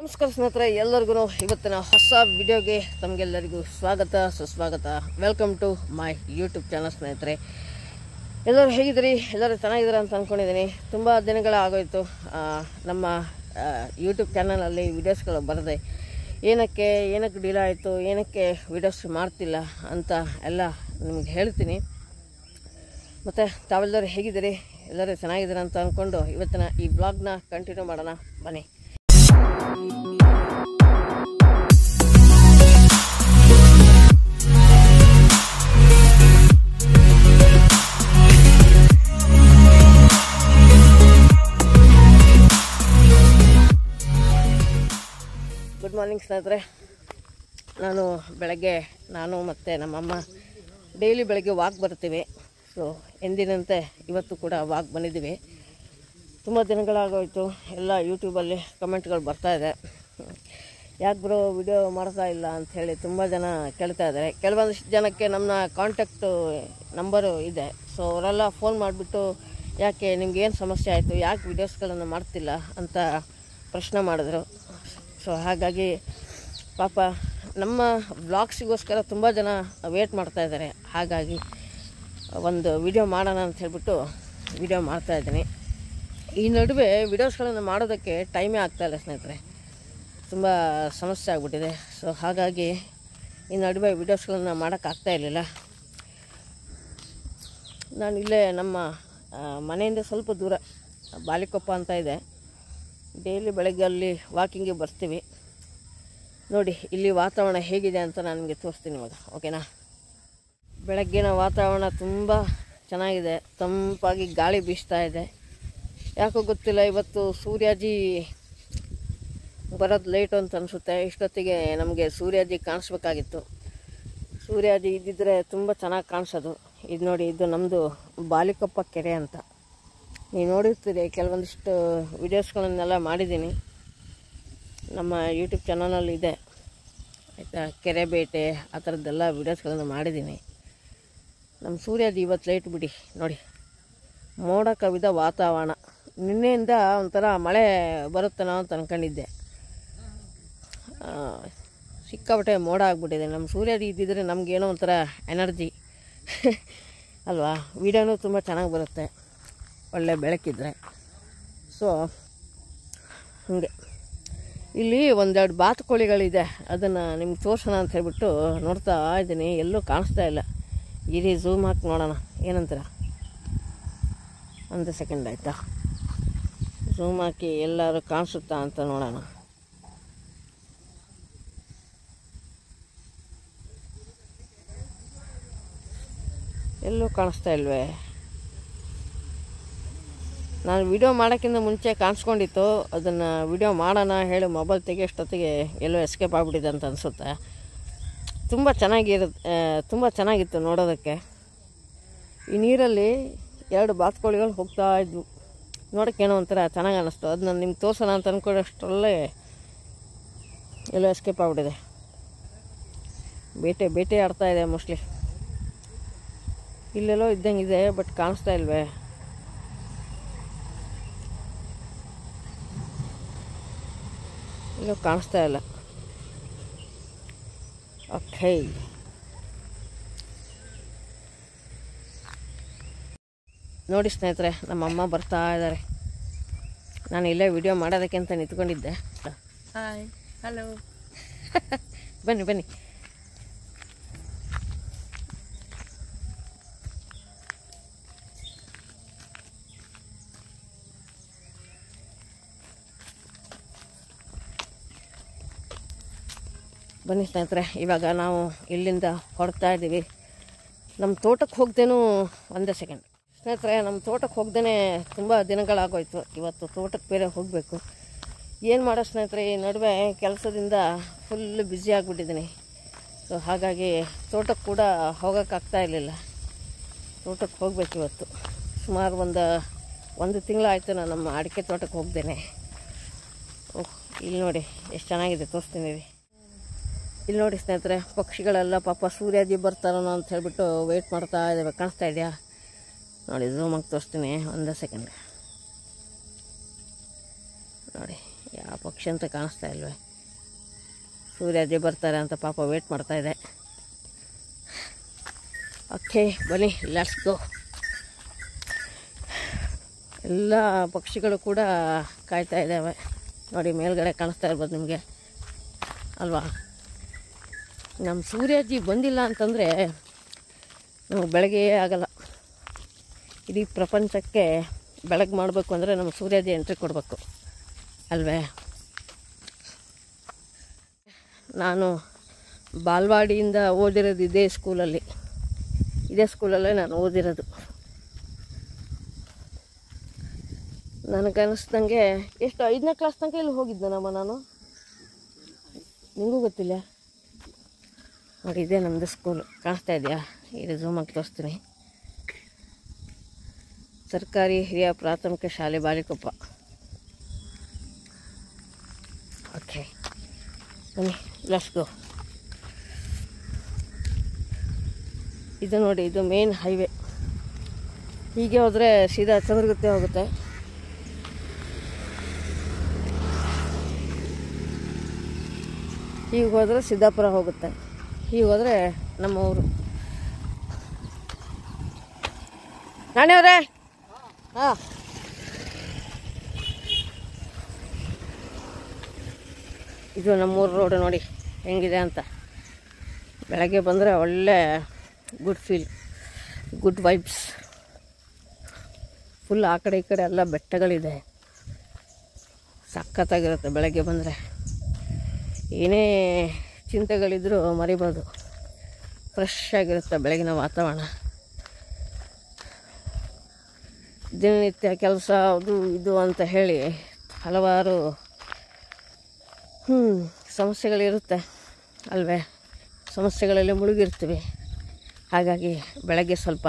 ನಮಸ್ಕಾರ ಸ್ನೇಹಿತರೆ, ಎಲ್ಲರಿಗೂ ಇವತ್ತಿನ ಹೊಸ ವಿಡಿಯೋಗೆ ತಮಗೆಲ್ಲರಿಗೂ ಸ್ವಾಗತ ಸುಸ್ವಾಗತ. Welcome to my YouTube channel. ಸ್ನೇಹಿತರೆ, ಎಲ್ಲರೂ ಹೇಗಿದ್ದೀರಿ? ಎಲ್ಲರೂ ಚೆನ್ನಾಗಿದ್ದೀರಾ ಅಂತ ಅಂದ್ಕೊಂಡಿದ್ದೀನಿ. ತುಂಬ ದಿನಗಳ ಆಗೋಯಿತು ನಮ್ಮ ಯೂಟ್ಯೂಬ್ ಚಾನಲಲ್ಲಿ ವೀಡಿಯೋಸ್ಗಳು ಬರದೆ. ಏನಕ್ಕೆ ಡಿಲೇ ಆಯಿತು, ಏನಕ್ಕೆ ವೀಡಿಯೋಸ್ ಮಾಡ್ತಿಲ್ಲ ಅಂತ ಎಲ್ಲ ನಿಮಗೆ ಹೇಳ್ತೀನಿ. ಮತ್ತು ತಾವೆಲ್ಲರೂ ಹೇಗಿದ್ದೀರಿ? ಎಲ್ಲರೂ ಚೆನ್ನಾಗಿದ್ದೀರಾ ಅಂತ ಅಂದ್ಕೊಂಡು ಇವತ್ತಿನ ಈ ಬ್ಲಾಗ್ನ ಕಂಟಿನ್ಯೂ ಮಾಡೋಣ ಬನ್ನಿ. ಗುಡ್ ಮಾರ್ನಿಂಗ್ ಸ್ನೇಹಿತರೆ. ನಾನು ಮತ್ತು ನಮ್ಮಮ್ಮ ಡೈಲಿ ಬೆಳಗ್ಗೆ ವಾಕ್ ಬರ್ತೀವಿ. ಸೊ ಎಂದಿನಂತೆ ಇವತ್ತು ಕೂಡ ವಾಕ್ ಬಂದಿದ್ದೀವಿ. ತುಂಬ ದಿನಗಳಾಗೋಯಿತು. ಎಲ್ಲ ಯೂಟ್ಯೂಬಲ್ಲಿ ಕಮೆಂಟ್ಗಳು ಬರ್ತಾಯಿದೆ, ಯಾಕೆ ಬ್ರೋ ವಿಡಿಯೋ ಮಾಡ್ತಾ ಇಲ್ಲ ಅಂಥೇಳಿ ತುಂಬ ಜನ ಕೇಳ್ತಾ ಇದ್ದಾರೆ. ಕೆಲವೊಂದಿಷ್ಟು ಜನಕ್ಕೆ ನಮ್ಮ ಕಾಂಟ್ಯಾಕ್ಟು ನಂಬರು ಇದೆ. ಸೊ ಅವರೆಲ್ಲ ಫೋನ್ ಮಾಡಿಬಿಟ್ಟು ಯಾಕೆ ನಿಮ್ಗೇನು ಸಮಸ್ಯೆ ಆಯಿತು, ಯಾಕೆ ವೀಡಿಯೋಸ್ಗಳನ್ನು ಮಾಡ್ತಿಲ್ಲ ಅಂತ ಪ್ರಶ್ನೆ ಮಾಡಿದ್ರು. ಸೊ ಹಾಗಾಗಿ ಪಾಪ ನಮ್ಮ ವ್ಲಾಗ್ಸಿಗೋಸ್ಕರ ತುಂಬ ಜನ ವೇಟ್ ಮಾಡ್ತಾಯಿದ್ದಾರೆ. ಹಾಗಾಗಿ ಒಂದು ವಿಡಿಯೋ ಮಾಡೋಣ ಅಂತ ಹೇಳ್ಬಿಟ್ಟು ವಿಡಿಯೋ ಮಾಡ್ತಾಯಿದ್ದೀನಿ. ಈ ನಡುವೆ ವಿಡಿಯೋಸ್ಗಳನ್ನು ಮಾಡೋದಕ್ಕೆ ಟೈಮೇ ಆಗ್ತಾಯಿಲ್ಲ ಸ್ನೇಹಿತರೆ, ತುಂಬ ಸಮಸ್ಯೆ ಆಗಿಬಿಟ್ಟಿದೆ. ಸೊ ಹಾಗಾಗಿ ಈ ನಡುವೆ ವಿಡಿಯೋಸ್ಗಳನ್ನು ಮಾಡೋಕ್ಕಾಗ್ತಾಯಿರಲಿಲ್ಲ. ನಾನು ಇಲ್ಲೇ ನಮ್ಮ ಮನೆಯಿಂದ ಸ್ವಲ್ಪ ದೂರ ಬಾಲಿಕೊಪ್ಪ ಅಂತ ಇದೆ. ಡೈಲಿ ಬೆಳಗ್ಗೆ ಅಲ್ಲಿ ವಾಕಿಂಗಿಗೆ ಬರ್ತೀವಿ. ನೋಡಿ ಇಲ್ಲಿ ವಾತಾವರಣ ಹೇಗಿದೆ ಅಂತ ನಾನು ನಿಮಗೆ ತೋರಿಸ್ತೀನಿ ಇವಾಗ, ಓಕೆನಾ? ಬೆಳಗ್ಗಿನ ವಾತಾವರಣ ತುಂಬ ಚೆನ್ನಾಗಿದೆ, ತಂಪಾಗಿ ಗಾಳಿ ಬೀಸ್ತಾ ಇದೆ. ಯಾಕೋ ಗೊತ್ತಿಲ್ಲ, ಇವತ್ತು ಸೂರ್ಯಾಜಿ ಬರೋದು ಲೇಟು ಅಂತ ಅನಿಸುತ್ತೆ. ಇಷ್ಟೊತ್ತಿಗೆ ನಮಗೆ ಸೂರ್ಯಾಜಿ ಕಾಣಿಸ್ಬೇಕಾಗಿತ್ತು. ಸೂರ್ಯಾಜಿ ಇದ್ದಿದ್ದರೆ ತುಂಬ ಚೆನ್ನಾಗಿ ಕಾಣಿಸೋದು. ಇದು ನೋಡಿ, ಇದು ನಮ್ಮದು ಬಾಲಿಕೊಪ್ಪ ಕೆರೆ ಅಂತ. ನೀವು ನೋಡಿರ್ತೀರಿ, ಕೆಲವೊಂದಿಷ್ಟು ವೀಡಿಯೋಸ್ಗಳನ್ನೆಲ್ಲ ಮಾಡಿದ್ದೀನಿ, ನಮ್ಮ ಯೂಟ್ಯೂಬ್ ಚಾನಲಲ್ಲಿ ಇದೆ ಆಯಿತಾ. ಕೆರೆ ಬೇಟೆ ಆ ಥರದ್ದೆಲ್ಲ ವೀಡಿಯೋಸ್ಗಳನ್ನು ಮಾಡಿದ್ದೀನಿ. ನಮ್ಮ ಸೂರ್ಯಾಜಿ ಇವತ್ತು ಲೈಟ್ ಬಿಡಿ ನೋಡಿ, ಮೋಡ ಕವಿದ ವಾತಾವರಣ. ನಿನ್ನೆಯಿಂದ ಒಂಥರ ಮಳೆ ಬರುತ್ತೇನೋ ಅಂತ ಅಂದ್ಕೊಂಡಿದ್ದೆ. ಸಿಕ್ಕಾಪಟ್ಟೆ ಮೋಡ ಆಗಿಬಿಟ್ಟಿದೆ. ನಮ್ಮ ಸೂರ್ಯಾಜಿ ಇದ್ದಿದ್ದರೆ ನಮಗೇನೋ ಒಂಥರ ಎನರ್ಜಿ ಅಲ್ವಾ? ವೀಡಿಯೋನೂ ತುಂಬ ಚೆನ್ನಾಗಿ ಬರುತ್ತೆ ಒಳ್ಳೆ ಬೆಳಕಿದ್ರೆ. ಸೊ ಹಾಗೆ ಇಲ್ಲಿ ಒಂದೆರಡು ಬಾತುಕೋಳಿಗಳಿದೆ, ಅದನ್ನು ನಿಮ್ಗೆ ತೋರ್ಸೋಣ ಅಂತ ಹೇಳ್ಬಿಟ್ಟು ನೋಡ್ತಾ ಇದ್ದೀನಿ. ಎಲ್ಲೂ ಕಾಣಿಸ್ತಾ ಇಲ್ಲ. ಇರಿ ಝೂಮ್ ಹಾಕಿ ನೋಡೋಣ, ಏನಂತೀರ? ಒಂದು ಸೆಕೆಂಡ್ ಆಯಿತಾ, ಝೂಮ್ ಹಾಕಿ ಎಲ್ಲರೂ ಕಾಣಿಸುತ್ತಾ ಅಂತ ನೋಡೋಣ. ಎಲ್ಲೂ ಕಾಣಿಸ್ತಾ ಇಲ್ವೇ? ನಾನು ವಿಡಿಯೋ ಮಾಡೋಕ್ಕಿಂತ ಮುಂಚೆ ಕಾಣಿಸ್ಕೊಂಡಿತ್ತು. ಅದನ್ನು ವಿಡಿಯೋ ಮಾಡೋಣ ಹೇಳಿ ಮೊಬೈಲ್ ತೆಗಿಯೋಷ್ಟೊತ್ತಿಗೆ ಎಲ್ಲೋ ಎಸ್ಕೇಪ್ ಆಗಿಬಿಟ್ಟಿದೆ ಅಂತ ಅನಿಸುತ್ತೆ. ತುಂಬ ಚೆನ್ನಾಗಿತ್ತು ನೋಡೋದಕ್ಕೆ. ಈ ನೀರಲ್ಲಿ ಎರಡು ಬಾತುಕೋಳಿಗಳು ಹೋಗ್ತಾ ಇದ್ವು. ನೋಡೋಕ್ಕೇನೋ ಒಂಥರ ಚೆನ್ನಾಗಿ ಅನ್ನಿಸ್ತು. ಅದು ನಾನು ನಿಮ್ಗೆ ತೋರ್ಸೋಣ ಅಂತ ಅಂದ್ಕೊಳ್ಳೋಷ್ಟರಲ್ಲೇ ಎಲ್ಲೋ ಎಸ್ಕೇಪ್ ಆಗಿಬಿಟ್ಟಿದೆ. ಬೇಟೆ ಆಡ್ತಾ ಇದೆ ಮೋಸ್ಟ್ಲಿ. ಇಲ್ಲೆಲ್ಲೋ ಇದ್ದಂಗಿದೆ, ಬಟ್ ಕಾಣಿಸ್ತಾ ಇಲ್ವೇ? ಇಲ್ಲೂ ಕಾಣಿಸ್ತಾ ಇಲ್ಲ. ಓಕೆ, ನೋಡಿ ಸ್ನೇಹಿತರೆ, ನಮ್ಮಮ್ಮ ಬರ್ತಾ ಇದ್ದಾರೆ. ನಾನು ಇಲ್ಲೇ ವಿಡಿಯೋ ಮಾಡೋದಕ್ಕೆ ಅಂತ ನಿಂತ್ಕೊಂಡಿದ್ದೆ. ಹಾಯ್, ಹಲೋ ಬನ್ನಿ ಬನ್ನಿ. ಬನ್ನಿ ಸ್ನೇಹಿತರೆ, ಇವಾಗ ನಾವು ಇಲ್ಲಿಂದ ಹೊರಡ್ತಾ ಇದ್ದೀವಿ. ನಮ್ಮ ತೋಟಕ್ಕೆ ಹೋಗ್ದೇನೂ ಒಂದೇ ಸೆಕೆಂಡ್ ಸ್ನೇಹಿತರೆ, ನಮ್ಮ ತೋಟಕ್ಕೆ ಹೋಗ್ದೇ ತುಂಬ ದಿನಗಳಾಗೋಯ್ತು. ಇವತ್ತು ತೋಟಕ್ಕೆ ಬೇರೆ ಹೋಗಬೇಕು. ಏನು ಮಾಡೋ ಸ್ನೇಹಿತರೆ, ಈ ನಡುವೆ ಕೆಲಸದಿಂದ ಫುಲ್ ಬ್ಯುಸಿ ಆಗಿಬಿಟ್ಟಿದ್ದೀನಿ. ಸೊ ಹಾಗಾಗಿ ತೋಟಕ್ಕೆ ಕೂಡ ಹೋಗೋಕ್ಕಾಗ್ತಾ ಇರಲಿಲ್ಲ. ತೋಟಕ್ಕೆ ಹೋಗ್ಬೇಕು ಇವತ್ತು. ಸುಮಾರು ಒಂದು ತಿಂಗಳಾಯಿತು ನಾನು ನಮ್ಮ ಅಡಿಕೆ ತೋಟಕ್ಕೆ ಹೋಗ್ದೇನೆ. ಓಹ್, ಇಲ್ಲಿ ನೋಡಿ ಎಷ್ಟು ಚೆನ್ನಾಗಿದೆ, ತೋರಿಸ್ತೀನಿ. ಇಲ್ಲಿ ನೋಡಿ ಸ್ನೇಹಿತರೆ, ಪಕ್ಷಿಗಳೆಲ್ಲ ಪಾಪ ಸೂರ್ಯಾಜಿ ಬರ್ತಾರೋ ಅಂತ ಹೇಳ್ಬಿಟ್ಟು ವೆಯ್ಟ್ ಮಾಡ್ತಾ ಇದ್ದಾವೆ. ಕಾಣಿಸ್ತಾ ಇದೆಯಾ ನೋಡಿ? ಝೂಮಾಗಿ ತೋರಿಸ್ತೀನಿ, ಒಂದೇ ಸೆಕೆಂಡ್ ನೋಡಿ. ಯಾವ ಪಕ್ಷಿ ಪಕ್ಷಿ ಅಂತ ಕಾಣಿಸ್ತಾ ಇಲ್ವೇ? ಸೂರ್ಯಾಜಿ ಬರ್ತಾರೆ ಅಂತ ಪಾಪ ವೇಟ್ ಮಾಡ್ತಾಯಿದೆ. ಓಕೆ ಬನ್ನಿ, ಲೆಟ್ಸ್ ಗೋ. ಎಲ್ಲ ಪಕ್ಷಿಗಳು ಕೂಡ ಕಾಯ್ತಾ ಇದ್ದಾವೆ ನೋಡಿ. ಮೇಲ್ಗಡೆ ಕಾಣಿಸ್ತಾ ಇರ್ಬೋದು ನಿಮಗೆ ಅಲ್ವಾ? ನಮ್ಮ ಸೂರ್ಯಾಜಿ ಬಂದಿಲ್ಲ ಅಂತಂದರೆ ನಮಗೆ ಬೆಳಗ್ಗೆ ಆಗಲ್ಲ. ಇಡೀ ಪ್ರಪಂಚಕ್ಕೆ ಬೆಳಗ್ಗೆ ಮಾಡಬೇಕು ಅಂದರೆ ನಮ್ಮ ಸೂರ್ಯಾಜಿ ಎಂಟ್ರಿ ಕೊಡಬೇಕು ಅಲ್ವೇ? ನಾನು ಬಾಲ್ವಾಡಿಯಿಂದ ಓದಿರೋದು ಇದೇ ಸ್ಕೂಲಲ್ಲೇ ನಾನು ಓದಿರೋದು. ನನಗನ್ನಿಸ್ದಂಗೆ ಎಷ್ಟು 5ನೇ ಕ್ಲಾಸ್ ತನಕ ಇಲ್ಲಿ ಹೋಗಿದ್ದನಮ್ಮ ನಾನು. ನಿಮಗೂ ಗೊತ್ತಿಲ್ಲ ನೋಡಿ. ಇದೇ ನಮ್ಮದು ಸ್ಕೂಲು, ಕಾಣಿಸ್ತಾ ಇದೆಯಾ? ಇದು ಝೂಮಾಗಿ ತೋರಿಸ್ತೀನಿ. ಸರ್ಕಾರಿ ಹಿರಿಯ ಪ್ರಾಥಮಿಕ ಶಾಲೆ ಬಾಲಿಕೊಪ್ಪ. ಓಕೆ ಬನ್ನಿ, ಲೆಟ್ಸ್ ಗೋ. ಇದು ನೋಡಿ, ಇದು ಮೇನ್ ಹೈವೇ. ಹೀಗೆ ಹೋದರೆ ಸೀದಾ ಚಂದ್ರಗುತ್ತೆ ಹೋಗುತ್ತೆ. ಹೀಗೆ ಹೋದರೆ ಸಿದ್ದಾಪುರ ಹೋಗುತ್ತೆ. ಹೀಗೆ ಹೋದರೆ ನಮ್ಮ ಊರು. ನಾಣ್ಯವರೇ, ಹಾಂ, ಇದು ನಮ್ಮೂರು ರೋಡು ನೋಡಿ ಹೆಂಗಿದೆ ಅಂತ. ಬೆಳಗ್ಗೆ ಬಂದರೆ ಒಳ್ಳೆ good feel, good vibes. Full ಆ ಕಡೆ ಈ ಕಡೆ ಎಲ್ಲ ಬೆಟ್ಟಗಳಿದೆ. ಸಖತ್ತಾಗಿರುತ್ತೆ ಬೆಳಗ್ಗೆ ಬಂದರೆ. ಏನೇ ಚಿಂತೆಗಳಿದ್ರೂ ಮರಿಬೋದು. ಫ್ರೆಶ್ ಆಗಿರುತ್ತೆ ಬೆಳಗಿನ ವಾತಾವರಣ. ದಿನನಿತ್ಯ ಕೆಲಸ ಅದು ಇದು ಅಂತ ಹೇಳಿ ಹಲವಾರು ಸಮಸ್ಯೆಗಳಿರುತ್ತೆ ಅಲ್ವೇ? ಸಮಸ್ಯೆಗಳಲ್ಲಿ ಮುಳುಗಿರ್ತೀವಿ. ಹಾಗಾಗಿ ಬೆಳಗ್ಗೆ ಸ್ವಲ್ಪ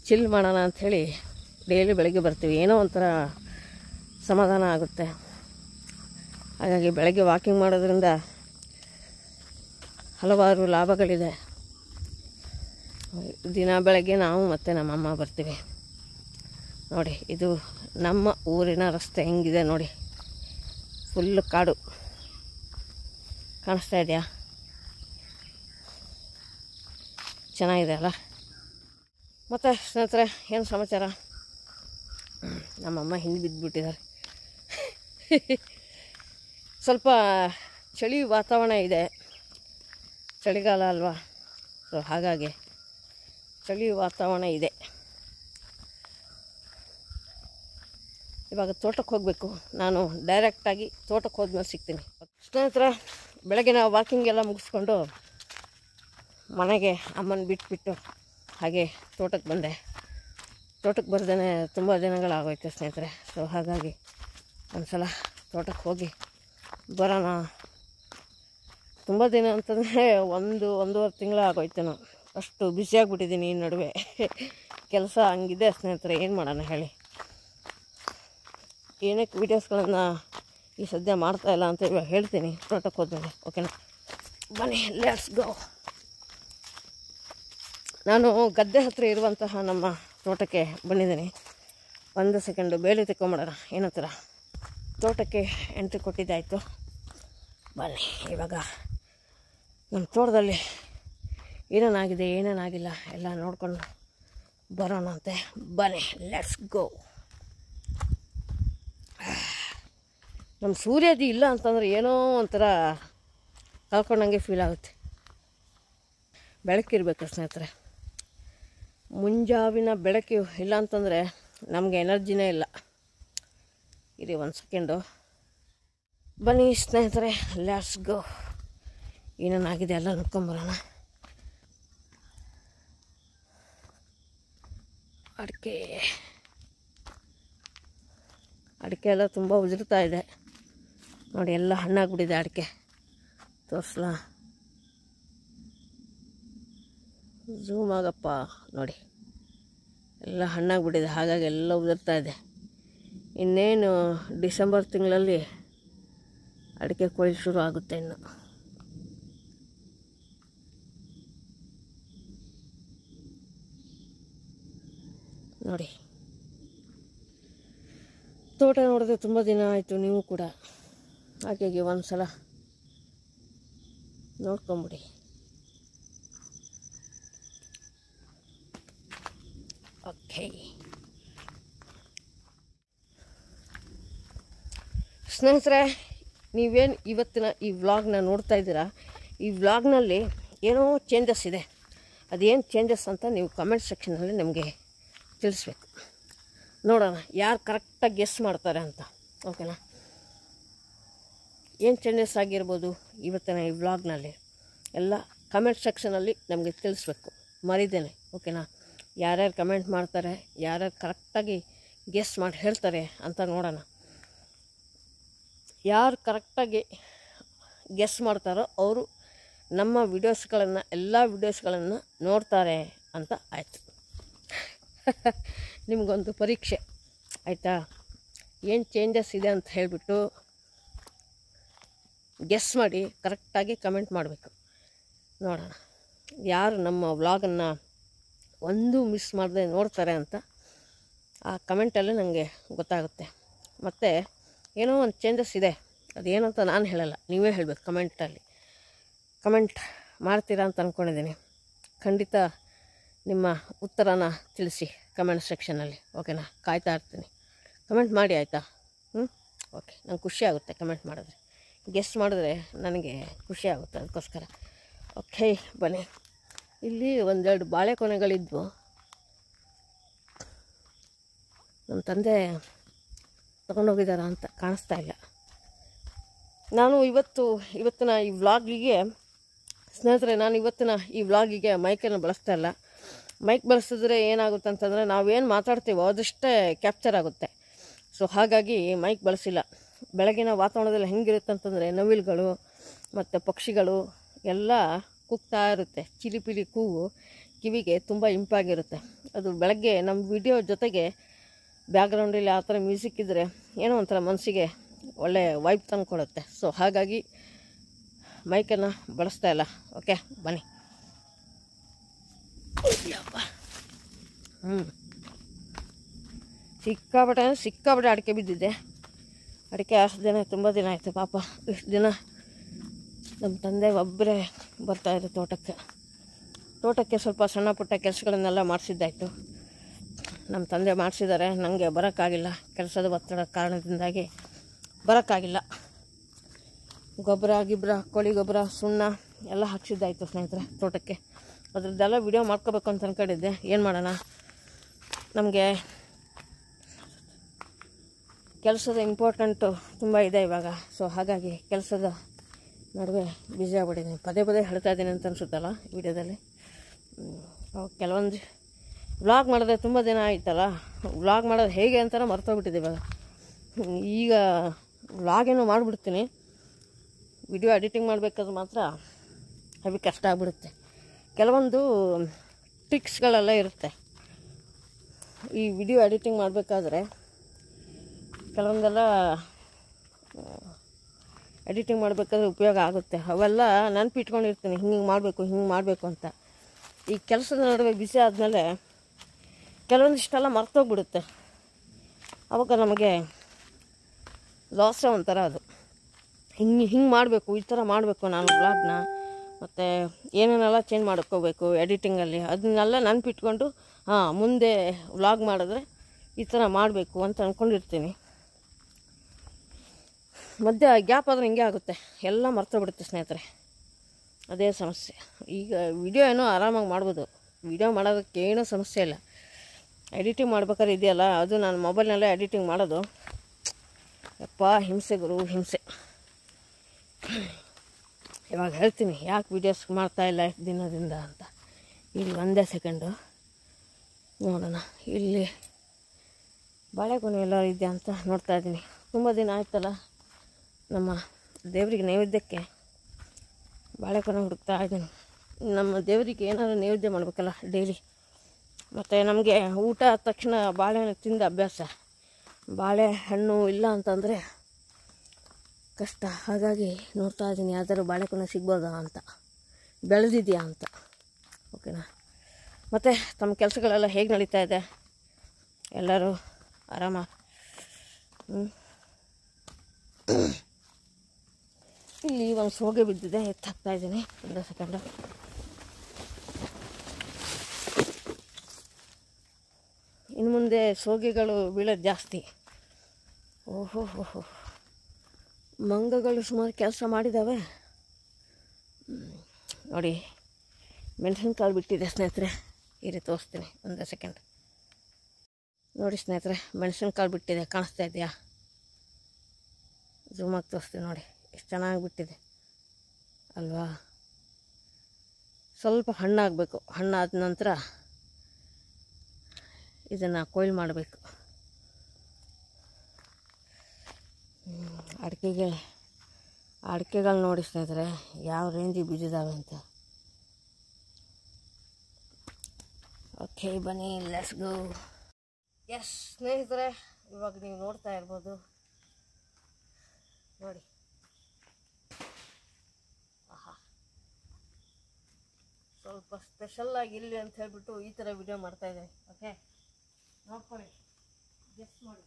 ಚಿಲ್ ಮಾಡೋಣ ಅಂಥೇಳಿ ಡೈಲಿ ಬೆಳಗ್ಗೆ ಬರ್ತೀವಿ. ಏನೋ ಒಂಥರ ಸಮಾಧಾನ ಆಗುತ್ತೆ. ಹಾಗಾಗಿ ಬೆಳಗ್ಗೆ ವಾಕಿಂಗ್ ಮಾಡೋದ್ರಿಂದ ಹಲವಾರು ಲಾಭಗಳಿದೆ. ದಿನ ಬೆಳಗ್ಗೆ ನಾವು ಮತ್ತು ನಮ್ಮಮ್ಮ ಬರ್ತೀವಿ ನೋಡಿ. ಇದು ನಮ್ಮ ಊರಿನ ರಸ್ತೆ ಹೆಂಗಿದೆ ನೋಡಿ. ಫುಲ್ ಕಾಡು ಕಾಣಿಸ್ತಾ ಇದೆಯಾ? ಚೆನ್ನಾಗಿದೆ ಅಲ್ಲ? ಮತ್ತು ಸ್ನೇಹಿತರೆ, ಏನು ಸಮಾಚಾರ? ನಮ್ಮಮ್ಮ ಹಿಂದೆ ಬಿದ್ದುಬಿಟ್ಟಿದ್ದಾರೆ. ಸ್ವಲ್ಪ ಚಳಿ ವಾತಾವರಣ ಇದೆ, ಚಳಿಗಾಲ ಅಲ್ವಾ? ಸೊ ಹಾಗಾಗಿ ಚಳಿ ವಾತಾವರಣ ಇದೆ. ಇವಾಗ ತೋಟಕ್ಕೆ ಹೋಗಬೇಕು. ನಾನು ಡೈರೆಕ್ಟಾಗಿ ತೋಟಕ್ಕೆ ಹೋದ್ಮೇಲೆ ಸಿಗ್ತೀನಿ ಸ್ನೇಹಿತರೆ. ಬೆಳಗ್ಗೆ ನಾವು ವಾಕಿಂಗ್ ಎಲ್ಲ ಮುಗಿಸ್ಕೊಂಡು ಮನೆಗೆ ಅಮ್ಮನ ಬಿಟ್ಬಿಟ್ಟು ಹಾಗೆ ತೋಟಕ್ಕೆ ಬಂದೆ. ತೋಟಕ್ಕೆ ಬರ್ದೇ ತುಂಬ ದಿನಗಳಾಗೋಯ್ತು ಸ್ನೇಹಿತರೆ. ಸೊ ಹಾಗಾಗಿ ಒಂದು ಸಲ ತೋಟಕ್ಕೆ ಹೋಗಿ ಬರೋಣ. ತುಂಬ ದಿನ ಅಂತಂದರೆ ಒಂದೂವರೆ ತಿಂಗಳು ಆಗೋಯ್ತು. ನಾನು ಅಷ್ಟು ಬ್ಯುಸಿಯಾಗಿಬಿಟ್ಟಿದ್ದೀನಿ ಈ ನಡುವೆ. ಕೆಲಸ ಹಂಗಿದೆ ಸ್ನೇಹಿತರೆ, ಏನು ಮಾಡೋಣ ಹೇಳಿ. ಏನಕ್ಕೆ ವೀಡಿಯೋಸ್ಗಳನ್ನು ಈ ಸದ್ಯ ಮಾಡ್ತಾಯಿಲ್ಲ ಅಂತ ಇವಾಗ ಹೇಳ್ತೀನಿ ತೋಟಕ್ಕೆ ಹೋದ್ಮೇಲೆ. ಓಕೆನಾ? ಬನ್ನಿ, ಲೆಟ್ಸ್ ಗೋ. ನಾನು ಗದ್ದೆ ಹತ್ತಿರ ಇರುವಂತಹ ನಮ್ಮ ತೋಟಕ್ಕೆ ಬಂದಿದ್ದೀನಿ. 1 ಸೆಕೆಂಡು ಬೇಲಿ ತೆಕ್ಕೊಂಬಿಡೋಣ, ಏನಂತೀರ? ತೋಟಕ್ಕೆ ಎಂಟ್ರಿ ಕೊಟ್ಟಿದ್ದಾಯಿತು. ಬನ್ನಿ, ಇವಾಗ ನಮ್ಮ ತೋಟದಲ್ಲಿ ಏನೇನಾಗಿದೆ ಏನೇನಾಗಿಲ್ಲ ಎಲ್ಲ ನೋಡ್ಕೊಂಡು ಬರೋಣ ಅಂತೆ. ಬನ್ನಿ, ಲೆಟ್ಸ್ ಗೋ. ನಮ್ಮ ಸೂರ್ಯಾಜಿ ಇಲ್ಲ ಅಂತಂದರೆ ಏನೋ ಒಂಥರ ಕಳ್ಕೊಂಡಂಗೆ ಫೀಲ್ ಆಗುತ್ತೆ. ಬೆಳಕಿರ್ಬೇಕು ಸ್ನೇಹಿತರೆ. ಮುಂಜಾವಿನ ಬೆಳಕು ಇಲ್ಲ ಅಂತಂದರೆ ನಮಗೆ ಎನರ್ಜಿನೇ ಇಲ್ಲ. ಇರಿ 1 ಸೆಕೆಂಡು. ಬನ್ನಿ ಸ್ನೇಹಿತರೆ, ಲೆಟ್ಸ್ ಗೋ. ಏನೇನಾಗಿದೆ ಎಲ್ಲ ನೋಡ್ಕೊಂಬರೋಣ. ಅಡಿಕೆ ಎಲ್ಲ ತುಂಬ ಉದುರ್ತಾ ಇದೆ ನೋಡಿ. ಎಲ್ಲ ಹಣ್ಣಾಗ್ಬಿಟ್ಟಿದೆ ಅಡಿಕೆ. ತೋರಿಸ್ಲಾ? ಝೂಮ್ ಆಗಪ್ಪ ನೋಡಿ. ಎಲ್ಲ ಹಣ್ಣಾಗ್ಬಿಟ್ಟಿದೆ, ಹಾಗಾಗಿ ಎಲ್ಲ ಉದುರ್ತಾ ಇದೆ. ಇನ್ನೇನು ಡಿಸೆಂಬರ್ ತಿಂಗಳಲ್ಲಿ ಅಡಿಕೆ ಕೊಯ್ಲು ಶುರು ಆಗುತ್ತೆ ಇನ್ನು. ನೋಡಿ ತೋಟ ನೋಡಿದ್ರೆ ತುಂಬ ದಿನ ಆಯಿತು. ನೀವು ಕೂಡ ಹಾಗಾಗಿ ಒಂದು ಸಲ ನೋಡ್ಕೊಂಬಿಡಿ. ಓಕೆ ಸ್ನೇಹಿತರೆ, ನೀವೇನು ಇವತ್ತಿನ ಈ ವ್ಲಾಗ್ನ ನೋಡ್ತಾ ಇದ್ದೀರಾ, ಈ ವ್ಲಾಗ್ನಲ್ಲಿ ಏನೋ ಚೇಂಜಸ್ ಇದೆ. ಅದೇನು ಚೇಂಜಸ್ ಅಂತ ನೀವು ಕಮೆಂಟ್ ಸೆಕ್ಷನಲ್ಲಿ ನಮಗೆ ತಿಳಿಸ್ಬೇಕು. ನೋಡೋಣ ಯಾರು ಕರೆಕ್ಟಾಗಿ ಗೆಸ್ ಮಾಡ್ತಾರೆ ಅಂತ. ಓಕೆನಾ? ಏನು ಚೇಂಜಸ್ ಆಗಿರ್ಬೋದು ಇವತ್ತಿನ ಈ ವ್ಲಾಗ್ನಲ್ಲಿ ಎಲ್ಲ ಕಮೆಂಟ್ ಸೆಕ್ಷನಲ್ಲಿ ನಮಗೆ ತಿಳಿಸ್ಬೇಕು, ಮರಿದೇನೆ. ಓಕೆನಾ? ಯಾರ್ಯಾರು ಕಮೆಂಟ್ ಮಾಡ್ತಾರೆ, ಯಾರ್ಯಾರು ಕರೆಕ್ಟಾಗಿ ಗೆಸ್ ಮಾಡಿ ಹೇಳ್ತಾರೆ ಅಂತ ನೋಡೋಣ. ಯಾರು ಕರೆಕ್ಟಾಗಿ ಗೆಸ್ ಮಾಡ್ತಾರೋ ಅವರು ನಮ್ಮ ವಿಡಿಯೋಸ್ಗಳನ್ನು ಎಲ್ಲ ವಿಡಿಯೋಸ್ಗಳನ್ನು ನೋಡ್ತಾರೆ ಅಂತ ಆಯಿತು. ನಿಮಗೊಂದು ಪರೀಕ್ಷೆ ಆಯಿತಾ? ಏನು ಚೇಂಜಸ್ ಇದೆ ಅಂತ ಹೇಳಿಬಿಟ್ಟು ಗೆಸ್ ಮಾಡಿ ಕರೆಕ್ಟಾಗಿ ಕಮೆಂಟ್ ಮಾಡಬೇಕು. ನೋಡೋಣ ಯಾರು ನಮ್ಮ ವ್ಲಾಗನ್ನು ಒಂದು ಮಿಸ್ ಮಾಡದೆ ನೋಡ್ತಾರೆ ಅಂತ ಆ ಕಮೆಂಟಲ್ಲಿ ನನಗೆ ಗೊತ್ತಾಗುತ್ತೆ. ಮತ್ತು ಏನೋ ಒಂದು ಚೇಂಜಸ್ ಇದೆ, ಅದೇನು ಅಂತ ನಾನು ಹೇಳಲ್ಲ, ನೀವೇ ಹೇಳಬೇಕು ಕಮೆಂಟಲ್ಲಿ. ಕಮೆಂಟ್ ಮಾಡ್ತೀರಾ ಅಂತ ಅಂದ್ಕೊಂಡಿದ್ದೀನಿ. ಖಂಡಿತ ನಿಮ್ಮ ಉತ್ತರನ ತಿಳಿಸಿ ಕಮೆಂಟ್ ಸೆಕ್ಷನಲ್ಲಿ. ಓಕೆನಾ? ಕಾಯ್ತಾ ಇರ್ತೀನಿ. ಕಮೆಂಟ್ ಮಾಡಿ ಆಯಿತಾ? ಓಕೆ, ನಂಗೆ ಖುಷಿ ಆಗುತ್ತೆ ಕಮೆಂಟ್ ಮಾಡಿದ್ರೆ. ಗೆಸ್ ಮಾಡಿದ್ರೆ ನನಗೆ ಖುಷಿ ಆಗುತ್ತೆ, ಅದಕ್ಕೋಸ್ಕರ. ಓಕೆ ಬನ್ನಿ. ಇಲ್ಲಿ ಒಂದೆರಡು ಬಾಳೆಕೊನೆಗಳಿದ್ವು. ನಮ್ಮ ತಂದೆ ತೊಗೊಂಡೋಗಿದ್ದಾರ ಅಂತ ಕಾಣಿಸ್ತಾ ಇಲ್ಲ. ನಾನು ಇವತ್ತಿನ ಈ ವ್ಲಾಗಿಗೆ ಸ್ನೇಹಿತರೆ, ನಾನು ಇವತ್ತಿನ ಈ ವ್ಲಾಗಿಗೆ ಮೈಕನ್ನು ಬಳಸ್ತಾ ಇಲ್ಲ. ಮೈಕ್ ಬಳಸಿದ್ರೆ ಏನಾಗುತ್ತೆ ಅಂತಂದರೆ ನಾವೇನು ಮಾತಾಡ್ತೀವೋ ಅದಷ್ಟೇ ಕ್ಯಾಪ್ಚರ್ ಆಗುತ್ತೆ. ಸೊ ಹಾಗಾಗಿ ಮೈಕ್ ಬಳಸಿಲ್ಲ. ಬೆಳಗಿನ ವಾತಾವರಣದಲ್ಲಿ ಹೆಂಗಿರುತ್ತೆ ಅಂತಂದರೆ ನವಿಲುಗಳು ಮತ್ತು ಪಕ್ಷಿಗಳು ಎಲ್ಲ ಕೂಗ್ತಾ ಇರುತ್ತೆ. ಚಿಲಿಪಿಲಿ ಕೂಗು ಕಿವಿಗೆ ತುಂಬ ಇಂಪಾಗಿರುತ್ತೆ. ಅದು ಬೆಳಗ್ಗೆ ನಮ್ಮ ವಿಡಿಯೋ ಜೊತೆಗೆ ಬ್ಯಾಕ್ಗ್ರೌಂಡಲ್ಲಿ ಆ ಥರ ಮ್ಯೂಸಿಕ್ ಇದ್ದರೆ ಏನೋ ಒಂಥರ ಮನಸ್ಸಿಗೆ ಒಳ್ಳೆ ವೈಬ್ ತಂದು ಕೊಡುತ್ತೆ. ಸೊ ಹಾಗಾಗಿ ಮೈಕನ್ನು ಬಳಸ್ತಾ ಇಲ್ಲ. ಓಕೆ ಬನ್ನಿ. ಸಿಕ್ಕಾಪಟ್ಟೆ ಅಡಿಕೆ ಬಿದ್ದಿದೆ. ಅಡಿಕೆ ಅಷ್ಟು ದಿನ ತುಂಬ ದಿನ ಆಯಿತು ಪಾಪ. ಇಷ್ಟು ದಿನ ನಮ್ಮ ತಂದೆ ಒಬ್ಬರೇ ಬರ್ತಾಯಿದ್ರು ತೋಟಕ್ಕೆ ಸ್ವಲ್ಪ ಸಣ್ಣ ಪುಟ್ಟ ಕೆಲಸಗಳನ್ನೆಲ್ಲ ಮಾಡಿಸಿದ್ದಾಯಿತು. ನಮ್ಮ ತಂದೆ ಮಾಡಿಸಿದ್ದಾರೆ, ನನಗೆ ಬರೋಕ್ಕಾಗಿಲ್ಲ. ಕೆಲಸದ ಒತ್ತಡ ಕಾರಣದಿಂದಾಗಿ ಬರೋಕ್ಕಾಗಿಲ್ಲ. ಗೊಬ್ಬರ ಕೋಳಿ ಗೊಬ್ಬರ ಸುಣ್ಣ ಎಲ್ಲ ಹಾಕ್ಸಿದ್ದಾಯಿತು ಸ್ನೇಹಿತರೆ ತೋಟಕ್ಕೆ. ಅದ್ರದ್ದೆಲ್ಲ ವಿಡಿಯೋ ಮಾಡ್ಕೋಬೇಕು ಅಂತ ಅಂದ್ಕೊಂಡಿದ್ದೆ. ಏನು ಮಾಡೋಣ, ನಮಗೆ ಕೆಲಸದ ಇಂಪಾರ್ಟೆಂಟು ತುಂಬ ಇದೆ ಇವಾಗ. ಸೊ ಹಾಗಾಗಿ ಕೆಲಸದ ನಡುವೆ ಬ್ಯುಸಿ ಆಗ್ಬಿಟ್ಟಿದ್ದೀನಿ. ಪದೇ ಹೇಳ್ತಾ ಇದ್ದೀನಿ ಅಂತ ಅನಿಸುತ್ತಲ್ಲ ವಿಡಿಯೋದಲ್ಲಿ. ಕೆಲವೊಂದು ವ್ಲಾಗ್ ಮಾಡಿದ್ರೆ ತುಂಬ ದಿನ ಆಯ್ತಲ್ಲ, ವ್ಲಾಗ್ ಮಾಡೋದು ಹೇಗೆ ಅಂತಲೇ ಮರ್ತೋಗ್ಬಿಟ್ಟಿದೆ ಇವಾಗ. ಈಗ ವ್ಲಾಗೇನೋ ಮಾಡಿಬಿಡ್ತೀನಿ, ವಿಡಿಯೋ ಎಡಿಟಿಂಗ್ ಮಾಡಬೇಕಾದ್ರೆ ಮಾತ್ರ ಹೆವಿ ಕಷ್ಟ ಆಗಿಬಿಡುತ್ತೆ. ಕೆಲವೊಂದು ಟ್ರಿಕ್ಸ್ಗಳೆಲ್ಲ ಇರುತ್ತೆ ಈ ವಿಡಿಯೋ ಎಡಿಟಿಂಗ್ ಮಾಡಬೇಕಾದ್ರೆ. ಕೆಲವೊಂದೆಲ್ಲ ಎಡಿಟಿಂಗ್ ಮಾಡಬೇಕಾದ್ರೆ ಉಪಯೋಗ ಆಗುತ್ತೆ. ಅವೆಲ್ಲ ನೆನಪಿಟ್ಕೊಂಡಿರ್ತೀನಿ, ಹಿಂಗೆ ಮಾಡಬೇಕು ಅಂತ. ಈ ಕೆಲಸದ ನಡುವೆ ಬಿಸಿ ಆದಮೇಲೆ ಕೆಲವೊಂದಿಷ್ಟೆಲ್ಲ ಮರ್ತೋಗ್ಬಿಡುತ್ತೆ. ಆವಾಗ ನಮಗೆ ಲಾಸೇ ಒಂಥರ ಅದು. ಹಿಂಗೆ ಮಾಡಬೇಕು, ಈ ಥರ ಮಾಡಬೇಕು ನಾನು ವ್ಲಾಗ್ನ, ಮತ್ತು ಏನೇನೆಲ್ಲ ಚೇಂಜ್ ಮಾಡ್ಕೋಬೇಕು ಎಡಿಟಿಂಗಲ್ಲಿ, ಅದನ್ನೆಲ್ಲ ನೆನಪಿಟ್ಕೊಂಡು ಮುಂದೆ ವ್ಲಾಗ್ ಮಾಡಿದ್ರೆ ಈ ಥರ ಮಾಡಬೇಕು ಅಂತ ಅಂದ್ಕೊಂಡಿರ್ತೀನಿ. ಮಧ್ಯೆ ಗ್ಯಾಪ್ ಆದರೆ ಹಿಂಗೆ ಆಗುತ್ತೆ, ಎಲ್ಲ ಮರ್ತೋಗ್ಬಿಡುತ್ತೆ ಸ್ನೇಹಿತರೆ. ಅದೇ ಸಮಸ್ಯೆ. ಈಗ ವಿಡಿಯೋ ಏನೋ ಆರಾಮಾಗಿ ಮಾಡ್ಬೋದು, ವಿಡಿಯೋ ಮಾಡೋದಕ್ಕೆ ಏನೂ ಸಮಸ್ಯೆ ಇಲ್ಲ. ಎಡಿಟಿಂಗ್ ಮಾಡ್ಬೇಕಾದ್ರೆ ಇದೆಯಲ್ಲ, ಅದು ನಾನು ಮೊಬೈಲ್ನಲ್ಲೇ ಎಡಿಟಿಂಗ್ ಮಾಡೋದು. ಯಪ್ಪ ಹಿಂಸೆ ಗುರು, ಹಿಂಸೆ. ಇವಾಗ ಹೇಳ್ತೀನಿ ಯಾಕೆ ವೀಡಿಯೋಸ್ ಮಾಡ್ತಾಯಿಲ್ಲ ದಿನದಿಂದ ಅಂತ. ಇಲ್ಲಿ ಒಂದೇ ಸೆಕೆಂಡು ನೋಡೋಣ. ಇಲ್ಲಿ ಬಾಳೆಗೊನೆ ಎಲ್ಲ ಇದೆಯಾ ಅಂತ ನೋಡ್ತಾಯಿದ್ದೀನಿ. ತುಂಬ ದಿನ ಆಯ್ತಲ್ಲ, ನಮ್ಮ ದೇವರಿಗೆ ನೈವೇದ್ಯಕ್ಕೆ ಬಾಳೆಗೊನೆ ಹುಡುಕ್ತಾ ಇದ್ದೀನಿ. ನಮ್ಮ ದೇವರಿಗೆ ಏನಾದರೂ ನೈವೇದ್ಯ ಮಾಡಬೇಕಲ್ಲ ಡೈಲಿ. ಮತ್ತು ನಮಗೆ ಊಟ ಆದ ತಕ್ಷಣ ಬಾಳೆಹಣ್ಣು ತಿಂದ ಅಭ್ಯಾಸ. ಬಾಳೆಹಣ್ಣು ಇಲ್ಲ ಅಂತಂದರೆ ಕಷ್ಟ. ಹಾಗಾಗಿ ನೋಡ್ತಾ ಇದ್ದೀನಿ ಯಾವ್ದಾದ್ರು ಬಾಳೆಗೊನೆ ಸಿಗ್ಬೋದಾ ಅಂತ, ಬೆಳೆದಿದೆಯಾ ಅಂತ. ಓಕೆನಾ? ಮತ್ತು ತಮ್ಮ ಕೆಲಸಗಳೆಲ್ಲ ಹೇಗೆ ನಡೀತಾ ಇದೆ? ಎಲ್ಲರೂ ಆರಾಮ? ಇಲ್ಲಿ ಒಂದು ಸೋಗೆ ಬಿದ್ದಿದೆ, ಎತ್ತು ಹಾಕ್ತಾ ಇದ್ದೀನಿ. ಒಂದು ಸೆಕೆಂಡು. ಇನ್ನು ಮುಂದೆ ಸೋಗೆಗಳು ಬೀಳೋದು ಜಾಸ್ತಿ. ಓಹೋ ಹೋ, ಮಂಗಗಳು ಸುಮಾರು ಕೆಲಸ ಮಾಡಿದ್ದಾವೆ ನೋಡಿ. ಮೆಣಸಿನ್ಕಾಳು ಬಿಟ್ಟಿದೆ ಸ್ನೇಹಿತರೆ, ಇರಿ ತೋರಿಸ್ತೀನಿ ಒಂದು ಸೆಕೆಂಡ್. ನೋಡಿ ಸ್ನೇಹಿತರೆ, ಮೆಣಸಿನ್ಕಾಳು ಬಿಟ್ಟಿದೆ, ಕಾಣಿಸ್ತಾ ಇದೆಯಾ? ಝೂಮಾಗಿ ತೋರಿಸ್ತೀನಿ ನೋಡಿ, ಎಷ್ಟು ಚೆನ್ನಾಗಿ ಬಿಟ್ಟಿದೆ ಅಲ್ವಾ? ಸ್ವಲ್ಪ ಹಣ್ಣಾಗಬೇಕು. ಹಣ್ಣಾದ ನಂತರ ಇದನ್ನು ಕೊಯ್ಲು ಮಾಡಬೇಕು. ಅಡಿಕೆಗಳು ನೋಡಿ ಸ್ನೇಹಿತರೆ ಯಾವ ರೇಂಜಿಗೆ ಬಿದ್ದಿದ್ದಾವೆ ಅಂತ. ಓಕೆ ಬನ್ನಿ, ಲೆಟ್ಸ್ ಗೋ. ಎಸ್ ಸ್ನೇಹಿತರೆ, ಇವಾಗ ನೀವು ನೋಡ್ತಾ ಇರ್ಬೋದು ನೋಡಿ. ಆಹಾ, ಸ್ವಲ್ಪ ಸ್ಪೆಷಲ್ಲಾಗಿ ಇಲ್ಲಿ ಅಂತ ಹೇಳ್ಬಿಟ್ಟು ಈ ಥರ ವಿಡಿಯೋ ಮಾಡ್ತಾಯಿದ್ದೀನಿ. ಓಕೆ, ನೋಡ್ಕೊಳ್ಳಿ, ಗೆಸ್ ಮಾಡಿ.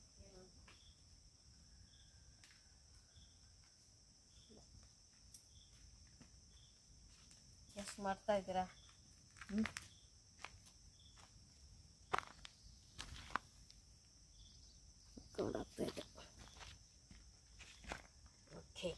ಗೆಸ್ ಮಾಡ್ತಾ ಇದ್ದೀರಾ? ಆಗ್ತಾಯಿದೆ. ಓಕೆ,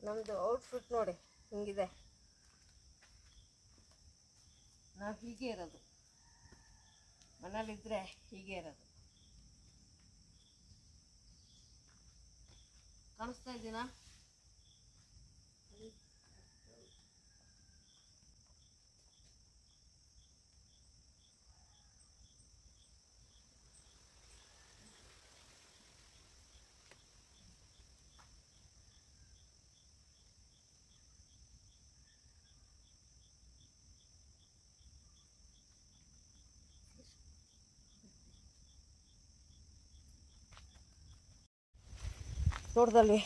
ನಮ್ಮದು ಔಟ್ಫಿಟ್ ನೋಡಿ ಹಿಂಗಿದೆ. ನಾವು ಹೀಗೆ ಇರೋದು, ಮನೇಲಿದ್ದರೆ ಹೀಗೆ ಇರೋದು. ಕಾಣಿಸ್ತಾ ಇದ್ದೀನಾ? ತೋಟದಲ್ಲಿ